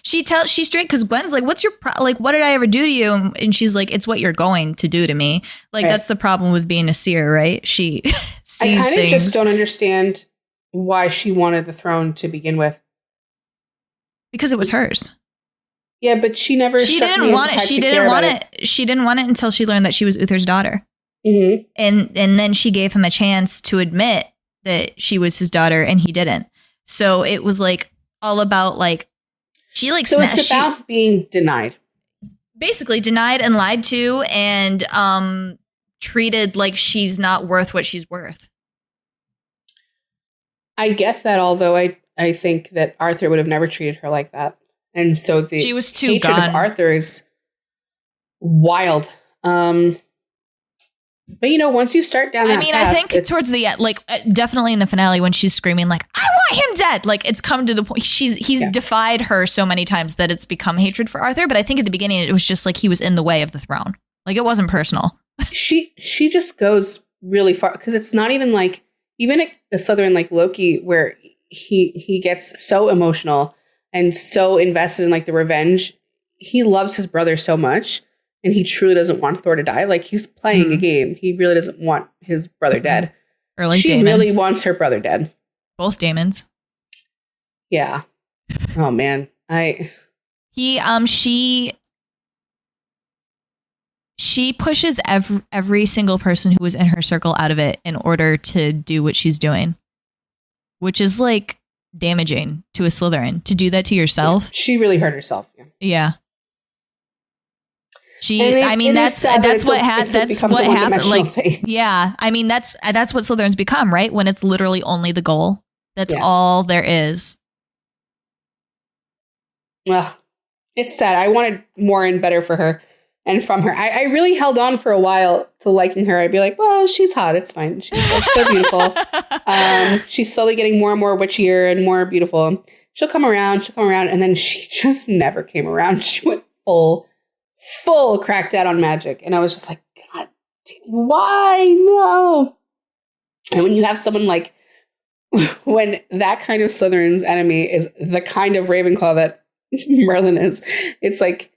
straight, because Gwen's like, what's your what did I ever do to you? And she's like, it's what you're going to do to me. Like, right. That's the problem with being a seer, right? She sees I kind of just don't understand why she wanted the throne to begin with. Because it was hers. Yeah, but she never. She didn't want it. She didn't want it. She didn't want it until she learned that she was Uther's daughter. Mm-hmm. And then she gave him a chance to admit that she was his daughter, and he didn't. So it was like all about like she like. So it's about being denied. Basically denied and lied to, and treated like she's not worth what she's worth. I get that, although I think that Arthur would have never treated her like that. And so she was too hatred of Arthur is wild. But once you start down that path, I think towards the end, like definitely in the finale when she's screaming like, I want him dead. Like it's come to the point he's defied her so many times that it's become hatred for Arthur. But I think at the beginning it was just like he was in the way of the throne. Like it wasn't personal. she just goes really far because it's not even like even a Slytherin like Loki where he gets so emotional and so invested in like the revenge. He loves his brother so much and he truly doesn't want Thor to die. Like he's playing a game. He really doesn't want his brother dead. Or like she Damon. really wants her brother dead. Both Damons. Yeah. Oh man. She pushes every single person who was in her circle out of it in order to do what she's doing, which is like damaging to a Slytherin to do that to yourself. Yeah, she really hurt herself. Yeah. That's what happened. Like, fate. Yeah. I mean, that's what Slytherins become, right? When it's literally only the goal. That's all there is. Well, it's sad. I wanted more and better for her. And from her, I really held on for a while to liking her. I'd be like, well, she's hot. It's fine. She's like, so beautiful. She's slowly getting more and more witchier and more beautiful. She'll come around. And then she just never came around. She went full cracked out on magic. And I was just like, God, why? No. And when you have someone like, when that kind of Slytherin's enemy is the kind of Ravenclaw that Merlin is, it's like,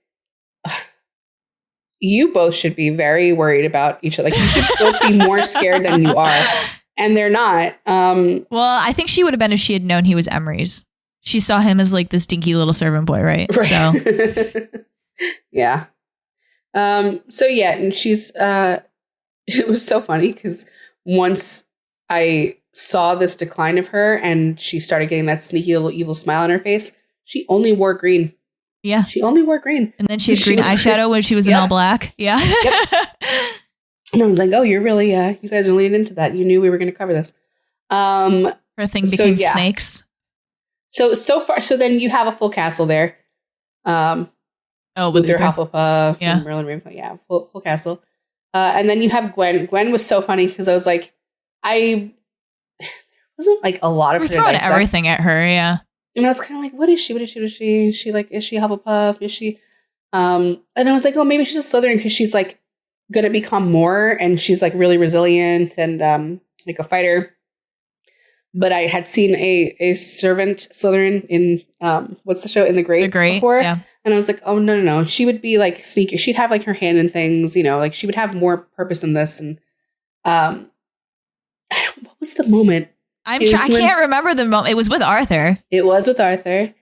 you both should be very worried about each other. Like you should both be more scared than you are. And they're not. Well, I think she would have been if she had known he was Emery's. She saw him as like this dinky little servant boy, right? So yeah. So yeah, and she's it was so funny because once I saw this decline of her and she started getting that sneaky little evil smile on her face, she only wore green. Yeah. She only wore green. And then she had green eyeshadow when she was in all black. Yeah. Yep. And I was like, oh, you're really, you guys are leaning into that. You knew we were going to cover this. Her thing became snakes. So far, so then you have a full castle there. With their Hufflepuff and Merlin Ravenclaw. Yeah, full castle. And then you have Gwen. Gwen was so funny because I was like, there wasn't like a lot of her throwing everything at her, yeah. And I was kind of like, what is she? Is she like, is she Hufflepuff? Is she? And I was like, oh, maybe she's a Slytherin because she's like going to become more and she's like really resilient and like a fighter. But I had seen a servant Slytherin in what's the show? In the Great before. Yeah. And I was like, oh, no. She would be like sneaky. She'd have like her hand in things, you know, like she would have more purpose than this. And what was the moment? I can't remember the moment. It was with Arthur. It was with Arthur.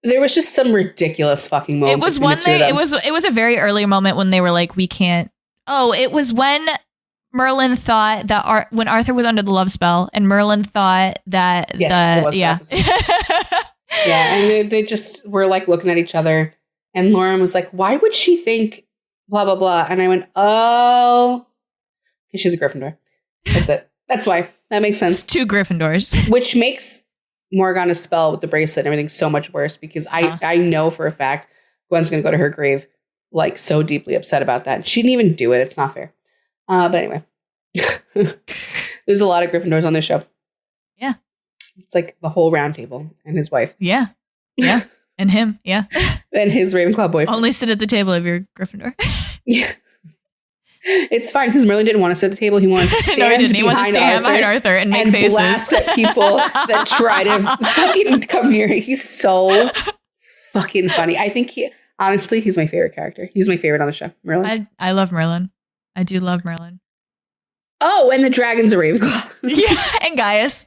There was just some ridiculous fucking moment. It was one day. It was a very early moment when they were like, we can't. Oh, it was when Merlin thought that when Arthur was under the love spell, and Merlin thought that yeah. And they just were like looking at each other, and Lauren was like, "Why would she think blah blah blah?" And I went, "Oh, because she's a Gryffindor. That's it. That's why. That makes sense." It's two Gryffindors, which makes Morgana's spell with the bracelet and everything so much worse because I know for a fact Gwen's going to go to her grave like so deeply upset about that. She didn't even do it. It's not fair. But anyway, there's a lot of Gryffindors on this show. Yeah. It's like the whole round table and his wife. Yeah. Yeah. And him. Yeah. And his Ravenclaw boyfriend. Only sit at the table if you're Gryffindor. Yeah. It's fine because Merlin didn't want to sit at the table. He wanted to stand behind Arthur and make faces. Blast at people that try to fucking come near him. He's so fucking funny. I think he's my favorite character. He's my favorite on the show. Merlin. I love Merlin. I do love Merlin. Oh, and the dragon's a Ravenclaw. Yeah, and Gaius.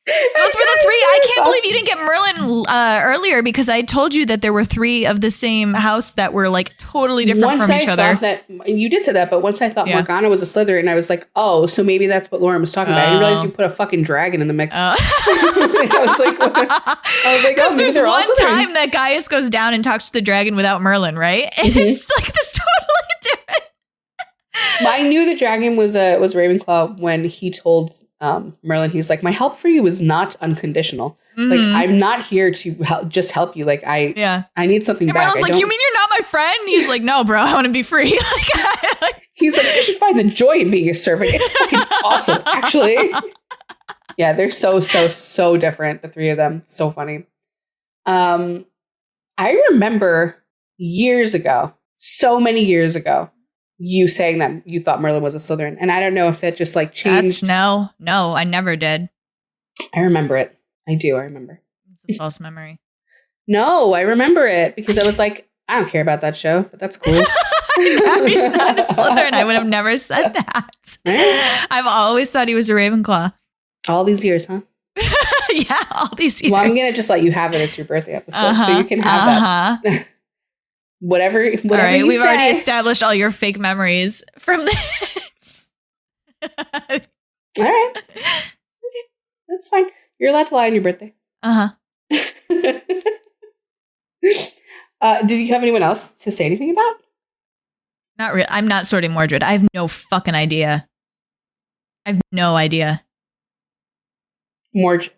Those were the three. I can't believe you didn't get Merlin earlier because I told you that there were three of the same house that were like totally different from each other. You did say that, but once I thought Morgana was a Slytherin, I was like, oh, so maybe that's what Lauren was talking about. I didn't realize you put a fucking dragon in the mix. I was like, because there's one time that Gaius goes down and talks to the dragon without Merlin, right? And it's like this totally different. I knew the dragon was Ravenclaw when he told Merlin, he's like, my help for you is not unconditional. Mm-hmm. Like, I'm not here to just help you. Like, I need something back. Merlin's like, you mean you're not my friend? He's like, no, bro, I want to be free. He's like, you should find the joy in being a servant. It's fucking awesome, actually. Yeah, they're so different, the three of them. So funny. I remember years ago, so many years ago, you saying that you thought Merlin was a Slytherin. And I don't know if that just like changed. No, I never did. I remember it. I do. I remember. It's a false memory. No, I remember it because I was like, I don't care about that show, but that's cool. He's not a Slytherin. I would have never said that. I've always thought he was a Ravenclaw. All these years, huh? Yeah, all these years. Well, I'm going to just let you have it. It's your birthday episode, so you can have that. whatever all right, we've already established all your fake memories from this. All right. Okay. That's fine. You're allowed to lie on your birthday. Did you have anyone else to say anything about? Not really. I'm not sorting Mordred. I have no fucking idea. I have no idea. Mordred.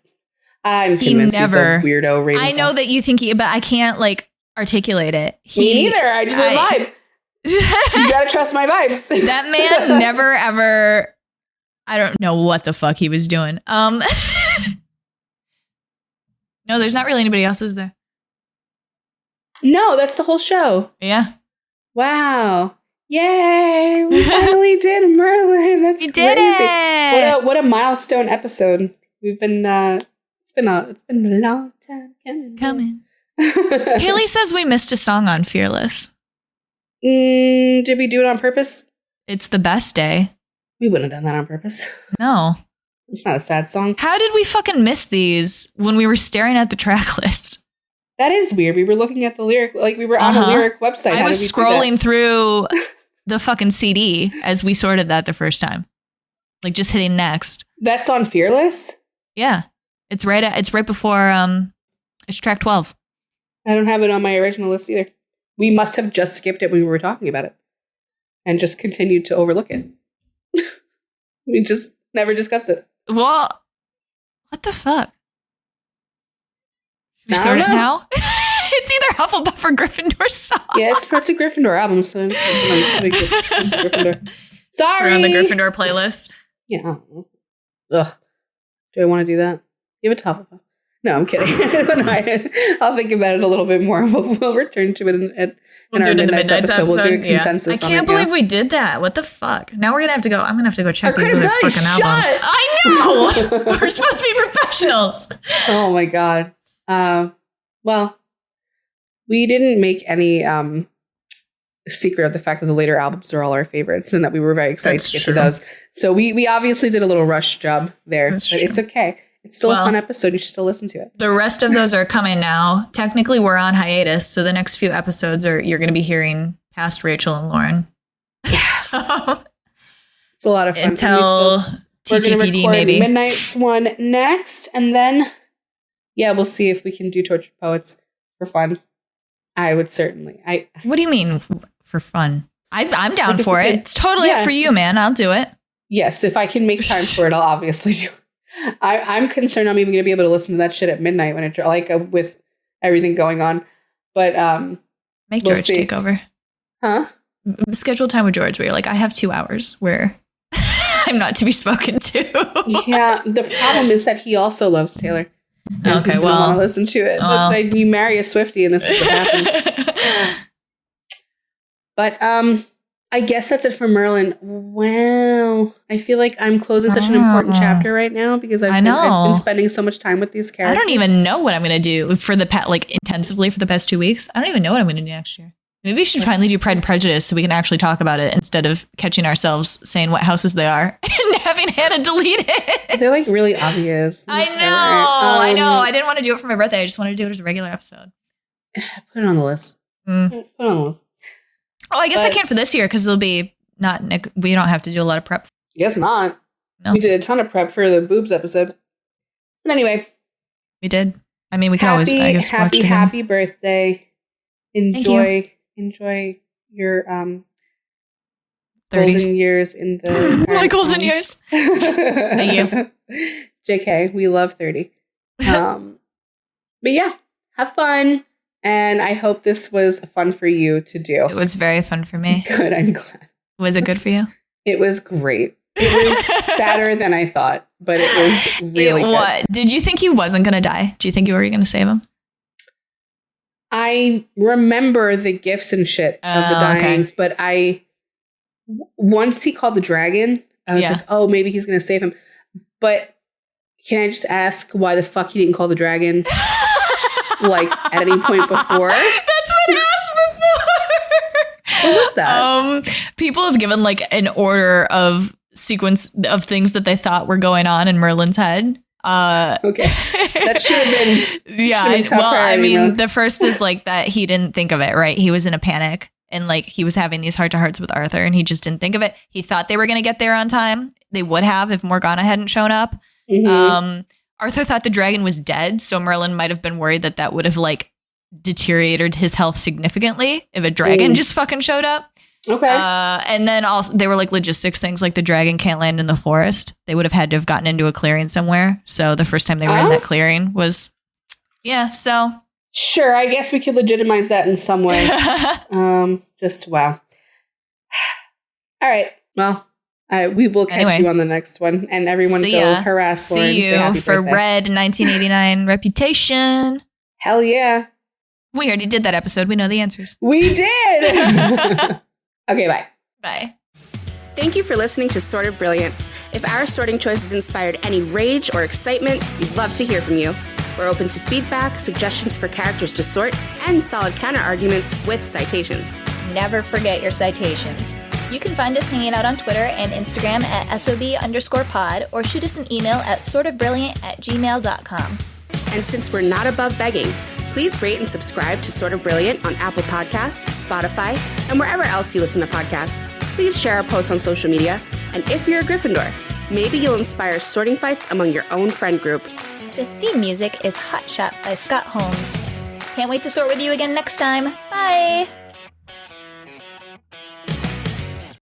I'm convinced he's a weirdo Ravenclaw. I know that you think but I can't like articulate it. Me neither. I just vibe. You gotta trust my vibes. That man never ever. I don't know what the fuck he was doing. No, there's not really anybody else, is there? No, that's the whole show. Yeah. Wow. Yay. We finally did Merlin. That's crazy. Did it. What a milestone episode. We've been it's been a long time coming. Haley says we missed a song on Fearless. Did we do it on purpose? It's the best day. We wouldn't have done that on purpose. No. It's not a sad song. How did we fucking miss these when we were staring at the track list? That is weird. We were looking at the lyric, like we were on a lyric website. I was scrolling through the fucking CD as we sorted that the first time. Like just hitting next. That's on Fearless? Yeah. It's right before it's track 12. I don't have it on my original list either. We must have just skipped it when we were talking about it and just continued to overlook it. We just never discussed it. Well, what the fuck? Should we sort it now? It's either Hufflepuff or Gryffindor song. Yeah, it's a Gryffindor album, so I'm Gryffindor. Sorry. We're on the Gryffindor playlist. Yeah. Ugh. Do I want to do that? Give it to Hufflepuff. No, I'm kidding. I'll think about it a little bit more. We'll return to it in our Midnight's episode. We'll do a consensus on it. I can't believe we did that. What the fuck? Now we're going to have to go. I'm going to have to go check these other fucking albums. I know! We're supposed to be professionals. Oh my God. Well, we didn't make any secret of the fact that the later albums are all our favorites and that we were very excited to get to those. So we obviously did a little rush job there, but it's okay. It's still a fun episode. You should still listen to it. The rest of those are coming now. Technically, we're on hiatus, so the next few episodes you're going to be hearing past Rachel and Lauren. Yeah. It's a lot of fun. Until TTPD, maybe. Midnight's one next, and then, we'll see if we can do Tortured Poets for fun. I would certainly. What do you mean for fun? I'm down for it. It's totally up for you, man. I'll do it. Yes, if I can make time for it, I'll obviously do it. I'm concerned I'm even going to be able to listen to that shit at midnight when it with everything going on. But make George take over. Huh? Schedule time with George where you're like, I have 2 hours where I'm not to be spoken to. Yeah, the problem is that he also loves Taylor. Okay, well, I want to listen to it. Well, like, you marry a Swiftie, and this is what happens. But I guess that's it for Merlin. Wow. I feel like I'm closing such an important chapter right now because I've been spending so much time with these characters. I don't even know what I'm going to do for intensively for the past 2 weeks. I don't even know what I'm going to do next year. Maybe we should finally do Pride and Prejudice so we can actually talk about it instead of catching ourselves saying what houses they are and having Hannah delete it. They're like really obvious. I know. I didn't want to do it for my birthday. I just wanted to do it as a regular episode. Put it on the list. Put it on the list. Oh, I guess I can't for this year because it'll be we don't have to do a lot of prep. Guess not. No. We did a ton of prep for the boobs episode. But anyway. We did. I mean, we can always, I guess, watch it again. Happy birthday. Enjoy your 30s. golden years in the... My golden years. Thank you. JK, we love 30. But yeah, have fun. And I hope this was fun for you to do. It was very fun for me. Good, I'm glad. Was it good for you? It was great. It was sadder than I thought, but it was really good. What? Did you think he wasn't going to die? Do you think you were going to save him? I remember the gifts and shit of the dying, but I once he called the dragon, I was like, oh, maybe he's going to save him. But can I just ask why the fuck he didn't call the dragon like at any point before? That's been asked before. What was that? People have given like an order of sequence of things that they thought were going on in Merlin's head. Okay. That should have been. Yeah. Well, I mean, the first is like that he didn't think of it, right? He was in a panic and like he was having these heart to hearts with Arthur and he just didn't think of it. He thought they were going to get there on time. They would have if Morgana hadn't shown up. Mm-hmm. Arthur thought the dragon was dead. So Merlin might have been worried that that would have like deteriorated his health significantly if a dragon just fucking showed up. Okay. And then also they were like logistics things like the dragon can't land in the forest. They would have had to have gotten into a clearing somewhere. So the first time they were in that clearing was, so. Sure, I guess we could legitimize that in some way. Just wow. All right. Well, we will catch you on the next one. And everyone go harass Lauren. See you for Red 1989 Reputation. Hell yeah. We already did that episode. We know the answers. We did. Okay, bye. Bye. Thank you for listening to Sort of Brilliant. If our sorting choices inspired any rage or excitement, we'd love to hear from you. We're open to feedback, suggestions for characters to sort, and solid counter-arguments with citations. Never forget your citations. You can find us hanging out on Twitter and Instagram at SOB_pod or shoot us an email at sortofbrilliant@gmail.com. And since we're not above begging, please rate and subscribe to Sort of Brilliant on Apple Podcasts, Spotify, and wherever else you listen to podcasts. Please share our posts on social media. And if you're a Gryffindor, maybe you'll inspire sorting fights among your own friend group. The theme music is Hot Shot by Scott Holmes. Can't wait to sort with you again next time. Bye!